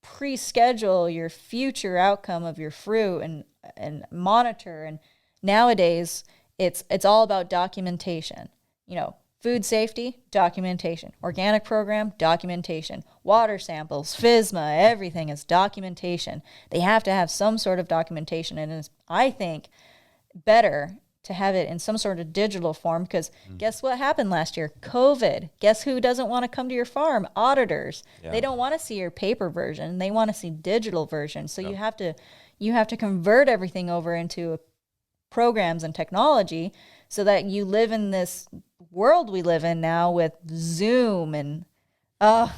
pre-schedule your future outcome of your fruit and monitor. And nowadays, it's all about documentation. Food safety, documentation. Organic program, documentation. Water samples, FSMA, everything is documentation. They have to have some sort of documentation, and it's, I think, better to have it in some sort of digital form, because guess what happened last year? COVID. Guess who doesn't want to come to your farm? Auditors. Yeah. They don't want to see your paper version. They want to see digital version. So you have to convert everything over into programs and technology so that you live in this world we live in now with Zoom and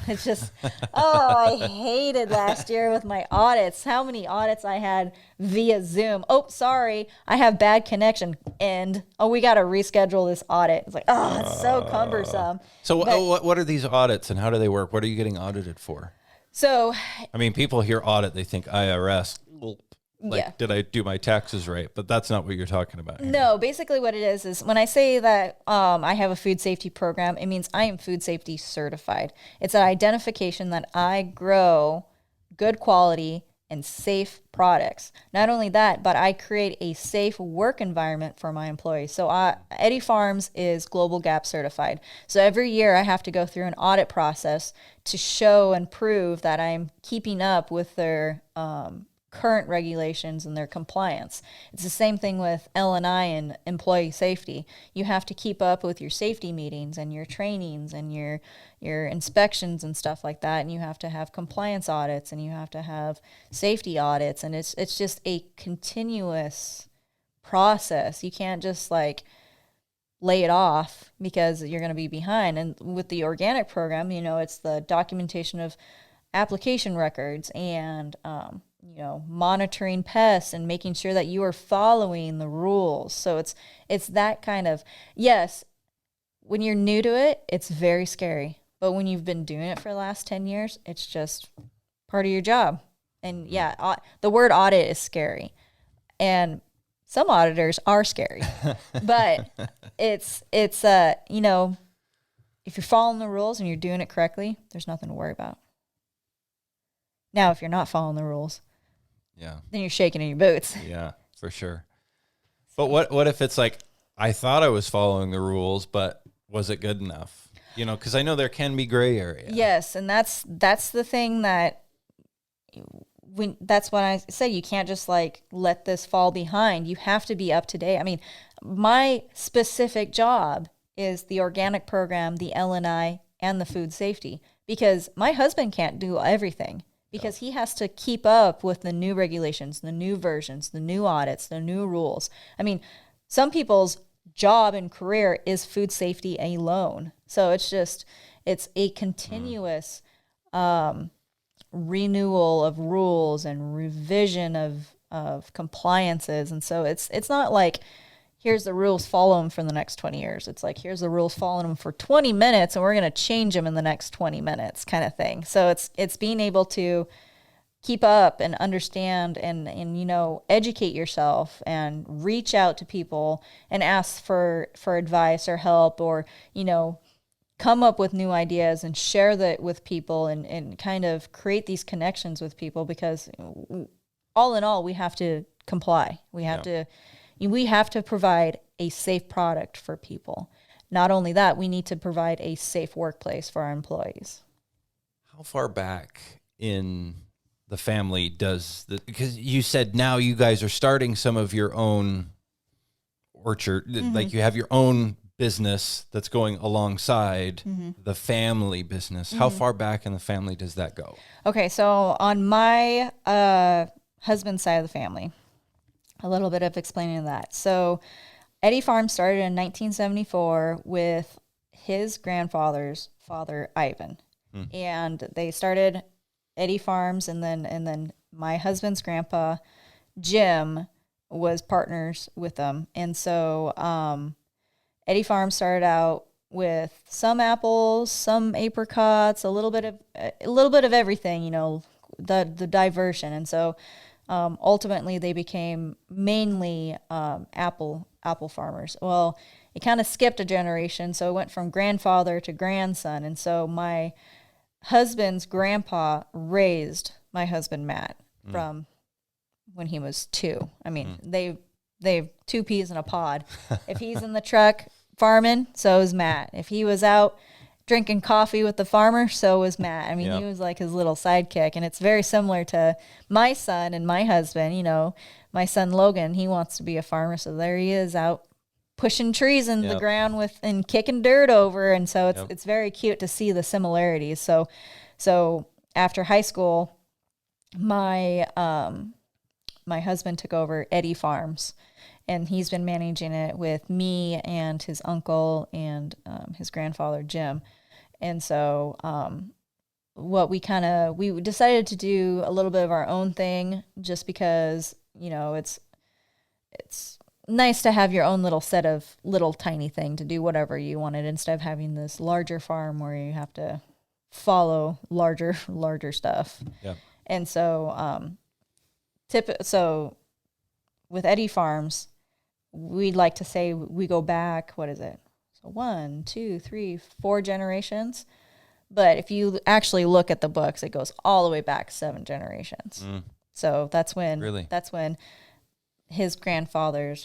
it's just I hated last year with my audits. How many audits I had via Zoom. Oh, sorry, I have bad connection. And we got to reschedule this audit. It's like, it's so cumbersome. So what are these audits and how do they work? What are you getting audited for? So, I mean, people hear audit, they think IRS. Like, Yeah. did I do my taxes right? But that's not what you're talking about here. No, basically what it is when I say that I have a food safety program, it means I am food safety certified. It's an identification that I grow good quality and safe products. Not only that, but I create a safe work environment for my employees. So Eddie Farms is Global Gap certified. So every year I have to go through an audit process to show and prove that I'm keeping up with their current regulations and their compliance. It's the same thing with L&I and employee safety. You have to keep up with your safety meetings and your trainings and your inspections and stuff like that, and you have to have compliance audits and you have to have safety audits, and it's just a continuous process. You can't just like lay it off because you're going to be behind. And with the organic program, it's the documentation of application records and monitoring pests and making sure that you are following the rules. So it's that kind of, yes, when you're new to it, it's very scary. But when you've been doing it for the last 10 years, it's just part of your job. And yeah, the word audit is scary. And some auditors are scary. But it's if you're following the rules and you're doing it correctly, there's nothing to worry about. Now, if you're not following the rules, then you're shaking in your boots. Yeah, for sure. But what if it's like, I thought I was following the rules, but was it good enough? Because I know there can be gray area. Yes, and that's the thing that's what I say. You can't just like let this fall behind. You have to be up to date. I mean, my specific job is the organic program, the L&I, and the food safety, because my husband can't do everything. Because he has to keep up with the new regulations, the new versions, the new audits, the new rules. I mean, some people's job and career is food safety alone. So it's a continuous renewal of rules and revision of compliances. And so it's not like, here's the rules, follow them for the next 20 years. It's like, here's the rules, follow them for 20 minutes, and we're going to change them in the next 20 minutes kind of thing. So it's being able to keep up and understand and educate yourself and reach out to people and ask for advice or help, or, come up with new ideas and share that with people and kind of create these connections with people, because all in all, we have to comply. We have to provide a safe product for people. Not only that, we need to provide a safe workplace for our employees. How far back in the family because you said now you guys are starting some of your own orchard, like you have your own business that's going alongside the family business. How far back in the family does that go? Okay, so on my husband's side of the family, a little bit of explaining that. So Eddie Farm started in 1974 with his grandfather's father, Ivan. And they started Eddie Farms, and then my husband's grandpa, Jim, was partners with them. And so Eddie Farm started out with some apples, some apricots, a little bit of everything, the diversion. And so ultimately they became mainly apple farmers. Well, it kind of skipped a generation, so it went from grandfather to grandson. And so my husband's grandpa raised my husband Matt from when he was 2. I mean, they've 2 peas in a pod. If he's in the truck farming, so is Matt. If he was out drinking coffee with the farmer, so was Matt. I mean, he was like his little sidekick. And it's very similar to my son and my husband. My son Logan, he wants to be a farmer, so there he is out pushing trees in the ground and kicking dirt over. And so it's very cute to see the similarities. So after high school, my husband took over Eddie Farms, and he's been managing it with me and his uncle and his grandfather, Jim. And so we decided to do a little bit of our own thing, just because, it's nice to have your own little tiny thing to do whatever you wanted, instead of having this larger farm where you have to follow larger stuff. Yeah. And so So with Eddie Farms, we'd like to say we go back, what is it? So 1, 2, 3, 4 generations. But if you actually look at the books, it goes all the way back 7 generations. So that's when his grandfather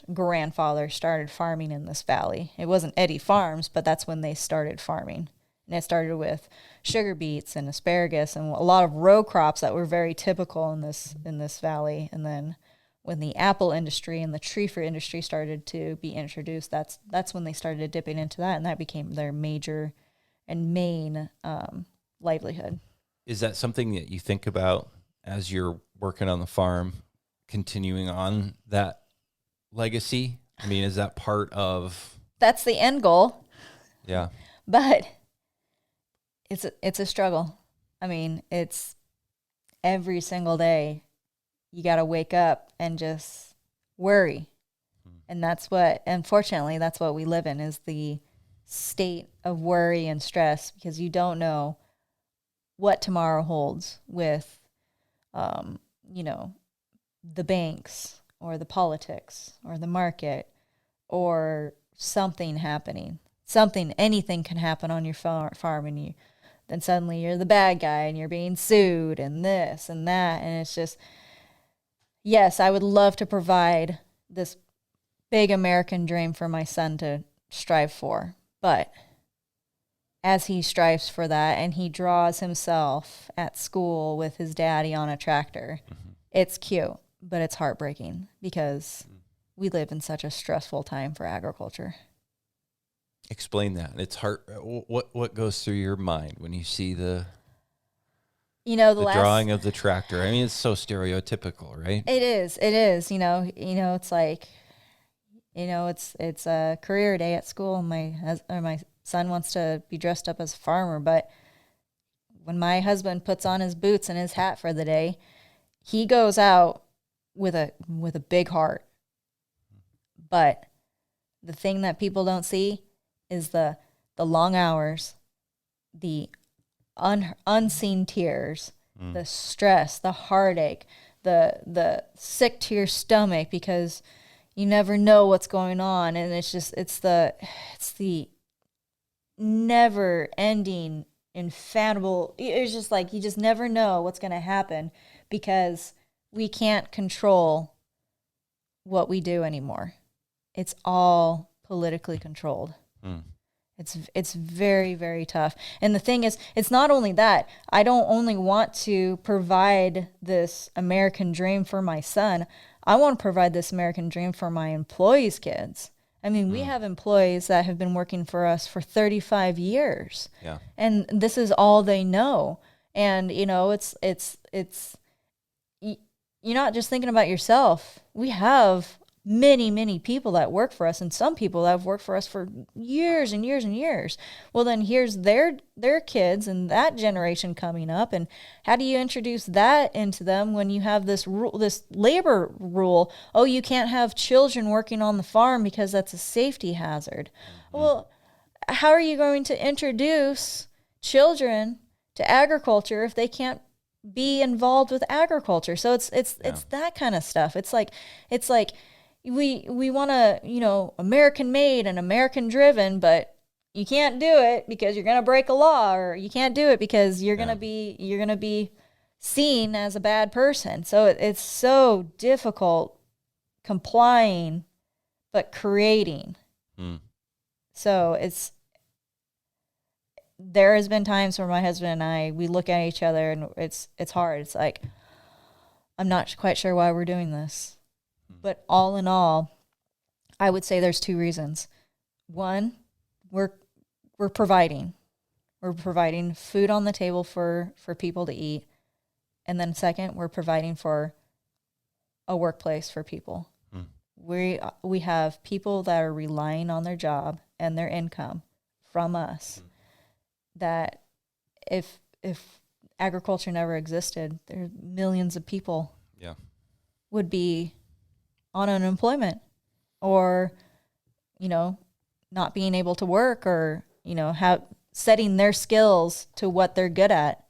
started farming in this valley. It wasn't Eddie Farms, but that's when they started farming. And it started with sugar beets and asparagus and a lot of row crops that were very typical in this valley. And then when the apple industry and the tree fruit industry started to be introduced, that's when they started dipping into that, and that became their major and main livelihood. Is that something that you think about as you're working on the farm, continuing on that legacy? I mean, is that part of... That's the end goal. Yeah. But it's a struggle. I mean, it's every single day you got to wake up and just worry. And unfortunately, that's what we live in, is the state of worry and stress, because you don't know what tomorrow holds with, the banks or the politics or the market or something happening. Anything can happen on your farm, and then suddenly you're the bad guy and you're being sued and this and that. And it's just, yes, I would love to provide this big American dream for my son to strive for. But as he strives for that and he draws himself at school with his daddy on a tractor, it's cute, but it's heartbreaking because we live in such a stressful time for agriculture. Explain that. It's hard. What goes through your mind when you see the drawing of the tractor? I mean, it's so stereotypical, right? It is. It's like, it's a career day at school, and my son wants to be dressed up as a farmer, but when my husband puts on his boots and his hat for the day, he goes out with a big heart. But the thing that people don't see is the long hours, the unseen tears, the stress, the heartache, the sick to your stomach because you never know what's going on, and it's the never ending infathomable. It's just like you just never know what's going to happen because we can't control what we do anymore. It's all politically controlled. It's very, very tough. And the thing is, it's not only that. I don't only want to provide this American dream for my son. I want to provide this American dream for my employees' kids. I mean, we have employees that have been working for us for 35 years. Yeah. And this is all they know. And, you're not just thinking about yourself. We have many, many people that work for us, and some people that have worked for us for years and years and years. Well, then here's their kids and that generation coming up, and how do you introduce that into them when you have this labor rule? Oh, you can't have children working on the farm because that's a safety hazard. Well, how are you going to introduce children to agriculture if they can't be involved with agriculture? So it's that kind of stuff. It's like we want to, American made and American driven, but you can't do it because you're going to break a law, or you can't do it because you're going to be seen as a bad person. So it's so difficult complying, but creating. So there has been times where my husband and we look at each other and it's hard. It's like, I'm not quite sure why we're doing this. But all in all, I would say there's 2 reasons. One, we're providing. We're providing food on the table for people to eat. And then second, we're providing for a workplace for people. We have people that are relying on their job and their income from us. That if agriculture never existed, there millions of people would be on unemployment, or not being able to work, or have setting their skills to what they're good at.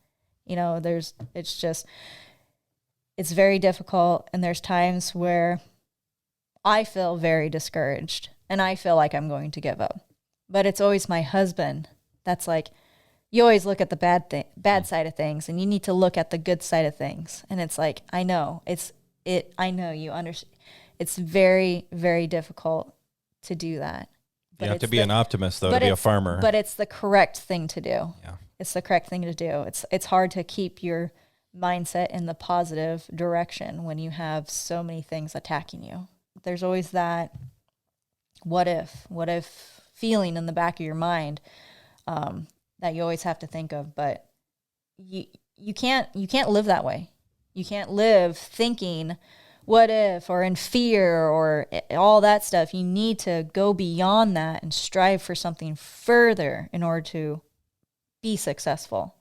It's just it's very difficult, and there's times where I feel very discouraged and I feel like I'm going to give up. But it's always my husband that's like, you always look at the bad side of things, and you need to look at the good side of things. And it's like, I know I know you understand. It's very, very difficult to do that. But you have to be an optimist, though, to be a farmer. But it's the correct thing to do. Yeah. It's the correct thing to do. It's hard to keep your mindset in the positive direction when you have so many things attacking you. There's always that what if feeling in the back of your mind that you always have to think of. But you can't live that way. You can't live thinking what if or in fear or all that stuff. You need to go beyond that and strive for something further in order to be successful.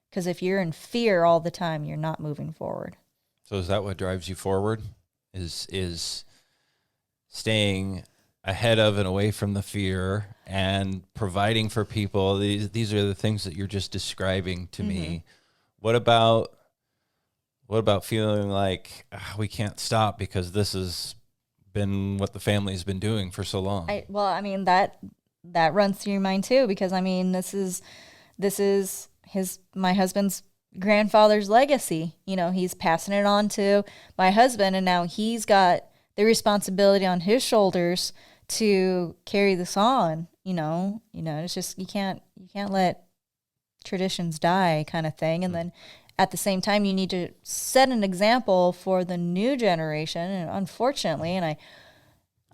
Because if you're in fear all the time, you're not moving forward. So is that what drives you forward? Is staying ahead of and away from the fear and providing for people? These are the things that you're just describing to me. What about feeling like we can't stop because this has been what the family's been doing for so long? That runs through your mind too, because this is my husband's grandfather's legacy. He's passing it on to my husband, and now he's got the responsibility on his shoulders to carry this on. It's just you can't let traditions die, kind of thing. And then at the same time, you need to set an example for the new generation. And unfortunately,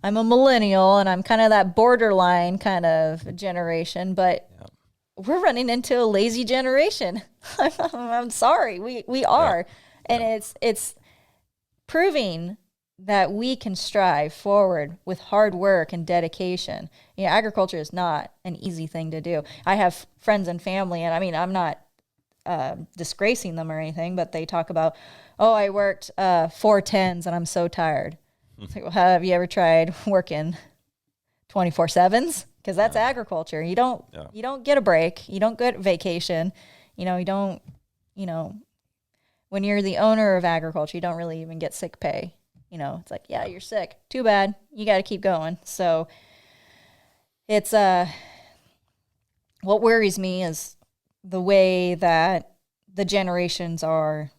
I'm a millennial, and I'm kind of that borderline kind of generation, but we're running into a lazy generation. I'm sorry, we are. And it's proving that we can strive forward with hard work and dedication. Agriculture is not an easy thing to do. I have friends and family, and I'm not disgracing them or anything, but they talk about, I worked 4 10s and I'm so tired. It's like, well, have you ever tried working 24/7s? Because that's agriculture. You don't get a break. You don't get vacation. You don't, when you're the owner of agriculture, you don't really even get sick pay. It's like, yeah, you're sick. Too bad. You got to keep going. So it's, what worries me is the way that the generations are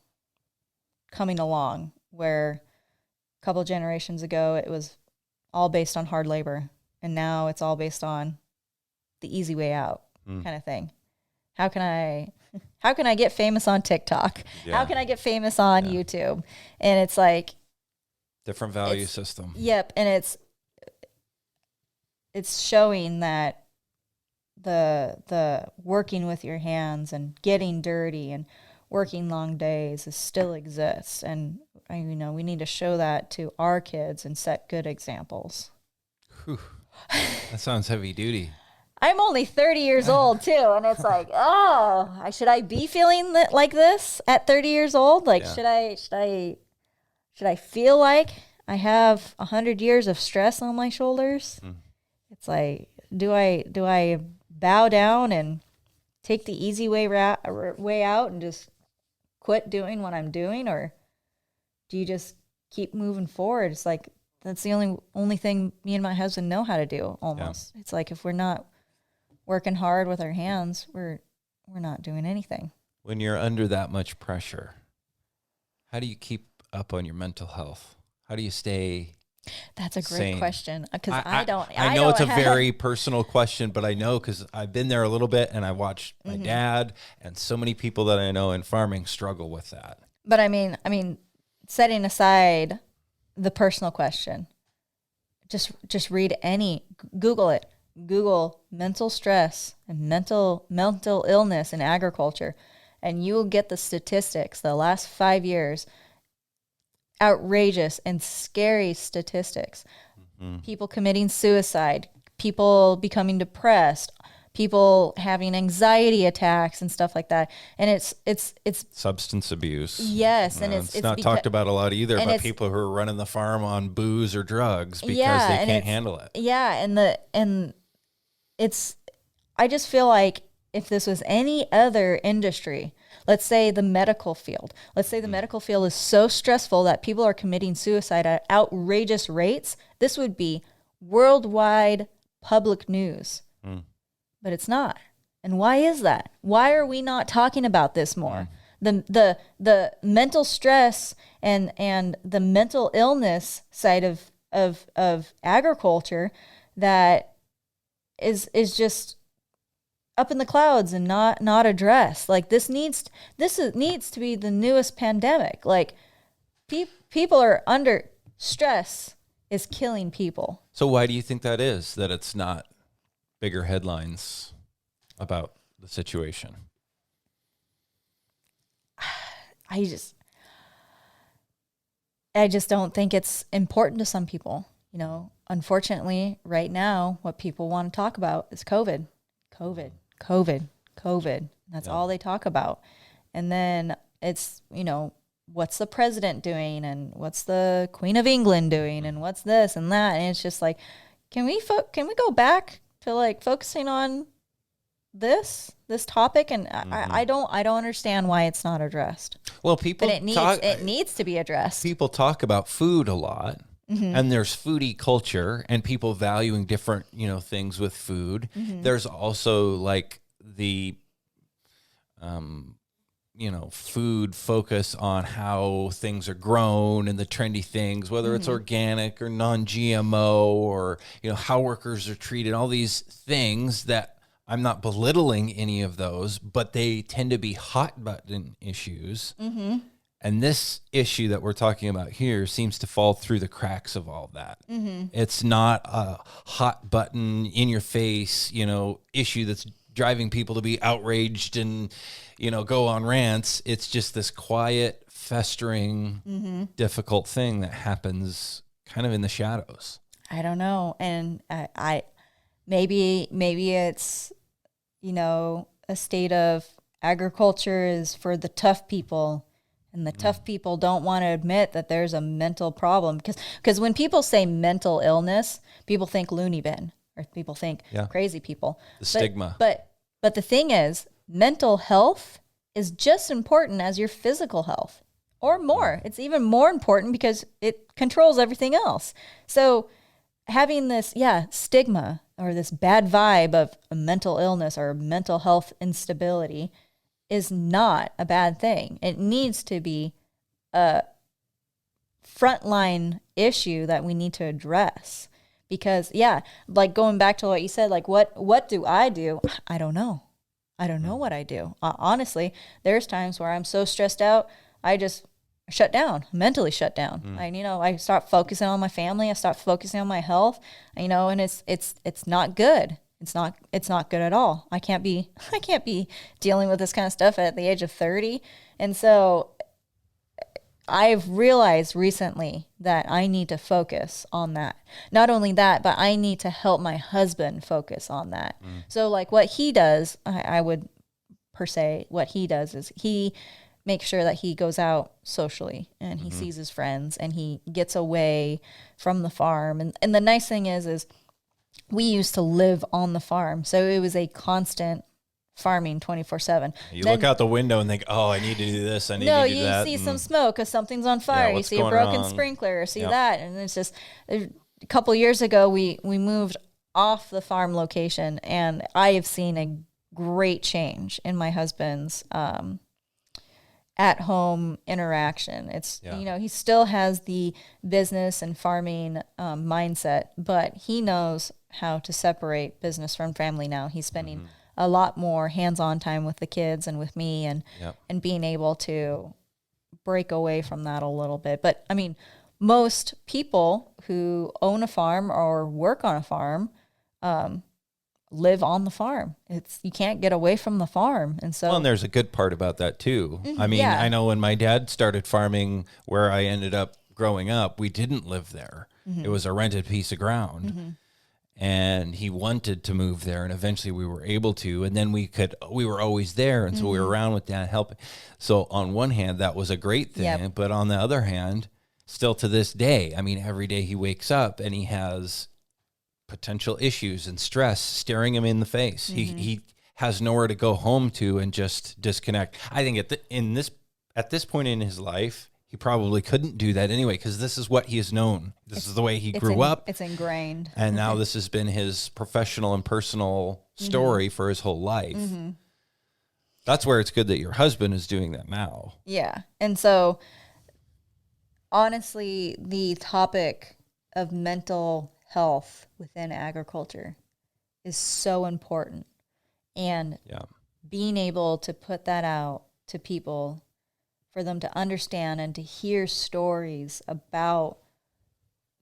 coming along, where a couple of generations ago, it was all based on hard labor. And now it's all based on the easy way out kind of thing. How can I get famous on TikTok? Yeah. How can I get famous on YouTube? And it's like, different value system. Yep. And it's showing that the working with your hands and getting dirty and working long days still exists. And we need to show that to our kids and set good examples. Whew. That sounds heavy duty. I'm only 30 years old too, and it's like, should I be feeling like this at 30 years old? Like, should I feel like I have 100 years of stress on my shoulders? It's like, do I bow down and take the easy way out and just quit doing what I'm doing, or do you just keep moving forward? It's like, that's the only thing me and my husband know how to do, almost. Yeah. It's like, if we're not working hard with our hands, we're not doing anything. When you're under that much pressure, how do you keep up on your mental health? How do you stay That's a great sane? Question, because I know it's a very personal question, but I know because I've been there a little bit, and I watched my dad and so many people that I know in farming struggle with that. But I mean, setting aside the personal question, just read Google it. Google mental stress and mental illness in agriculture, and you will get the statistics. The last 5 years, outrageous and scary statistics. People committing suicide, people becoming depressed, people having anxiety attacks and stuff like that. And it's substance abuse. Yes, and it's not talked about a lot either, but people who are running the farm on booze or drugs because they can't handle it. Yeah, and it's, I just feel like if this was any other industry, Let's say the medical field. Let's say the medical field is so stressful that people are committing suicide at outrageous rates. This would be worldwide public news. But it's not. And why is that? Why are we not talking about this more? The mental stress and the mental illness side of agriculture that is just up in the clouds and not addressed. Like this needs to be the newest pandemic. Like people are under stress is killing people. So why do you think that is, that it's not bigger headlines about the situation? I just don't think it's important to some people. You know, unfortunately, right now, what people want to talk about is COVID. That's all they talk about. And then it's, you know, what's the president doing and what's the Queen of England doing and what's this and that. And it's just like, can we go back to like focusing on this topic? And I don't understand why it's not addressed. Well, people, but it needs to be addressed. People talk about food a lot. And there's foodie culture and people valuing different, you know, things with food. There's also like the, you know, food focus on how things are grown and the trendy things, whether it's organic or non-GMO or, you know, how workers are treated, all these things that I'm not belittling any of those, but they tend to be hot button issues. And this issue that we're talking about here seems to fall through the cracks of all that. It's not a hot button in your face, you know, issue that's driving people to be outraged and, you know, go on rants. It's just this quiet, festering, difficult thing that happens kind of in the shadows. I don't know. And I maybe it's, you know, a state of agriculture is for the tough people. And the tough people don't want to admit that there's a mental problem. Because when people say mental illness, people think loony bin or people think crazy people. The stigma. But the thing is, mental health is just important as your physical health or more. It's even more important because it controls everything else. So having this, stigma or this bad vibe of a mental illness or mental health instability is not a bad thing. It needs to be a frontline issue that we need to address. Because, like going back to what you said, like what do? I don't know. I don't know what I do. Honestly, there's times where I'm so stressed out, I just shut down, mentally shut down. I start focusing on my family. I start focusing on my health, and it's not good. It's not good at all. I can't be dealing with this kind of stuff at the age of 30. And so I've realized recently that I need to focus on that. Not only that, but I need to help my husband focus on that. So like what he does, I would per se, what he does is he makes sure that he goes out socially and he sees his friends and he gets away from the farm. And the nice thing is we used to live on the farm. So it was a constant farming 24/7. You look out the window and think, oh, I need to do this. I need to do that. No, you see some smoke because something's on fire. You see a broken sprinkler, see that. And it's just a couple years ago, we moved off the farm location and I have seen a great change in my husband's at-home interaction. It's, he still has the business and farming mindset, but he knows how to separate business from family now. He's spending a lot more hands-on time with the kids and with me and being able to break away from that a little bit. But I mean, most people who own a farm or work on a farm live on the farm. You can't get away from the farm. And so, well, and there's a good part about that too. I mean, I know when my dad started farming where I ended up growing up, we didn't live there. It was a rented piece of ground. And he wanted to move there, and eventually we were able to, and then we were always there, and so we were around with Dad helping. So on one hand, that was a great thing, but on the other hand, still to this day, I mean, every day he wakes up and he has potential issues and stress staring him in the face. He has nowhere to go home to and just disconnect. I think at this point in his life, he probably couldn't do that anyway, because this is what he has known. This is the way he grew up. It's ingrained. And now this has been his professional and personal story for his whole life. That's where it's good that your husband is doing that now. Yeah. And so, honestly, the topic of mental health within agriculture is so important. And being able to put that out to people for them to understand and to hear stories about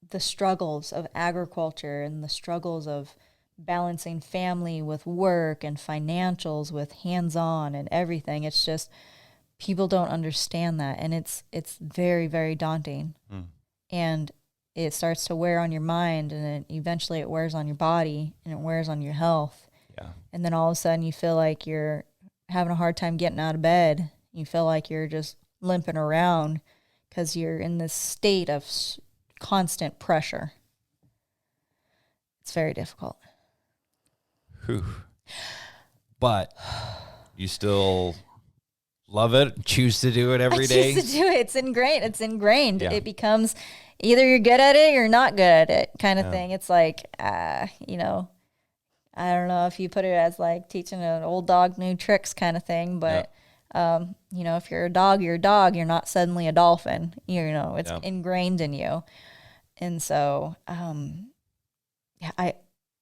the struggles of agriculture and the struggles of balancing family with work and financials with hands-on and everything. It's just people don't understand that, and it's very, very daunting. And it starts to wear on your mind, and eventually it wears on your body, and it wears on your health. And then all of a sudden you feel like you're having a hard time getting out of bed. You feel like you're just limping around because you're in this state of constant pressure. It's very difficult. Whew. But you still love it, choose to do it every day? I choose to do it. It's ingrained. Yeah. It becomes either you're good at it or you're not good at it kind of thing. It's like, I don't know if you put it as like teaching an old dog new tricks kind of thing, but if you're a dog, you're a dog. You're not suddenly a dolphin. It's ingrained in you. And so,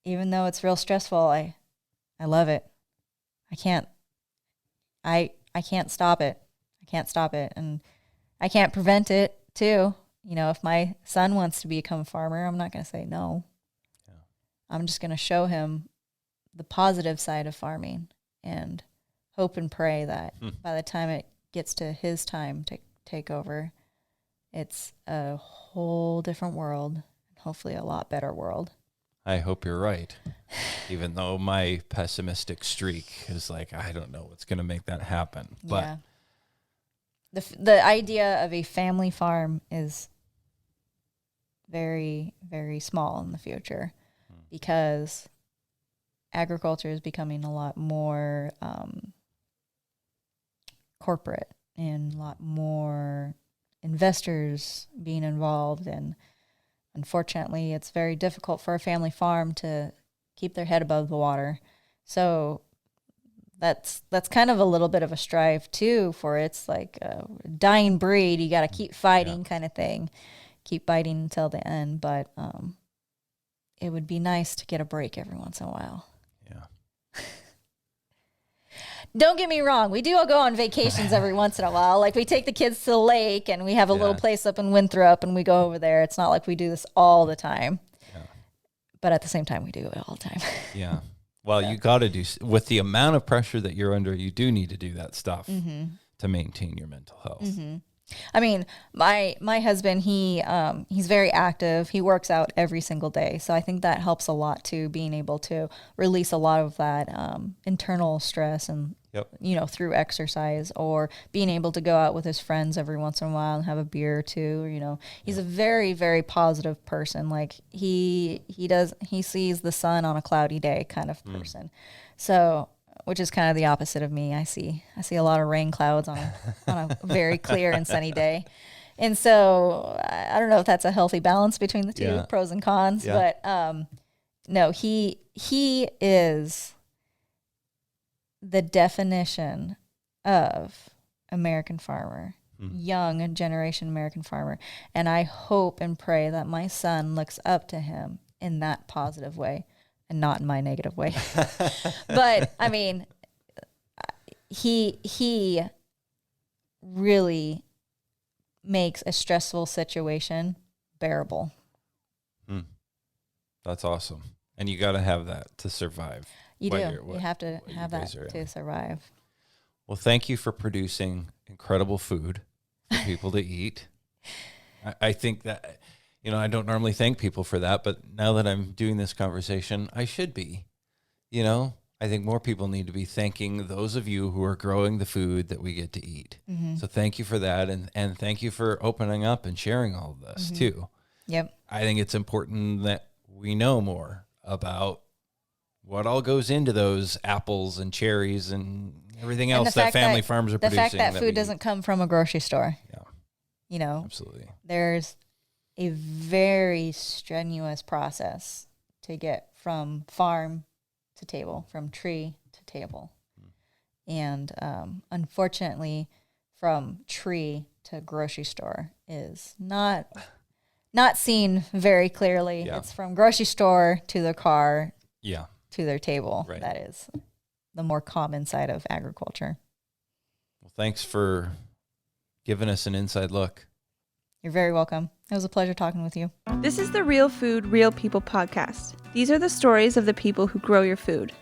even though it's real stressful, I love it. I can't stop it. I can't stop it. And I can't prevent it too. If my son wants to become a farmer, I'm not going to say no. I'm just going to show him the positive side of farming and hope and pray that by the time it gets to his time to take over, it's a whole different world, hopefully a lot better world. I hope you're right. Even though my pessimistic streak is like, I don't know what's going to make that happen. But the idea of a family farm is very, very small in the future because agriculture is becoming a lot more corporate and a lot more investors being involved. And unfortunately, it's very difficult for a family farm to keep their head above the water. So that's kind of a little bit of a strive too, for it's like a dying breed. You got to keep fighting kind of thing, keep fighting until the end. But it would be nice to get a break every once in a while. Don't get me wrong. We do go on vacations every once in a while. Like we take the kids to the lake and we have a little place up in Winthrop and we go over there. It's not like we do this all the time. But at the same time, we do it all the time. Well, you got to do, with the amount of pressure that you're under, you do need to do that stuff to maintain your mental health. I mean, my husband, he's very active. He works out every single day. So I think that helps a lot too, being able to release a lot of that internal stress and, through exercise, or being able to go out with his friends every once in a while and have a beer or two. He's a very, very positive person. Like he sees the sun on a cloudy day kind of person. So, which is kind of the opposite of me. I see a lot of rain clouds on a very clear and sunny day. And so I don't know if that's a healthy balance between the two, pros and cons, but no, he is the definition of American farmer, young generation American farmer. And I hope and pray that my son looks up to him in that positive way. And not in my negative way. But I mean, he really makes a stressful situation bearable. That's awesome. And you got to have that to survive. You have to have that to survive. Well, thank you for producing incredible food for people to eat. I think that, I don't normally thank people for that, but now that I'm doing this conversation, I should be. I think more people need to be thanking those of you who are growing the food that we get to eat. So thank you for that, and thank you for opening up and sharing all of this too. Yep. I think it's important that we know more about what all goes into those apples and cherries and everything And else the that fact family farms are the producing. fact that food doesn't come from a grocery store. Yeah, You know, absolutely. there's a very strenuous process to get from farm to table, from tree to table. And unfortunately, from tree to grocery store is not seen very clearly. Yeah. It's from grocery store to their car Yeah. to their table. Right. That is the more common side of agriculture. Well, thanks for giving us an inside look. You're very welcome. It was a pleasure talking with you. This is the Real Food, Real People podcast. These are the stories of the people who grow your food.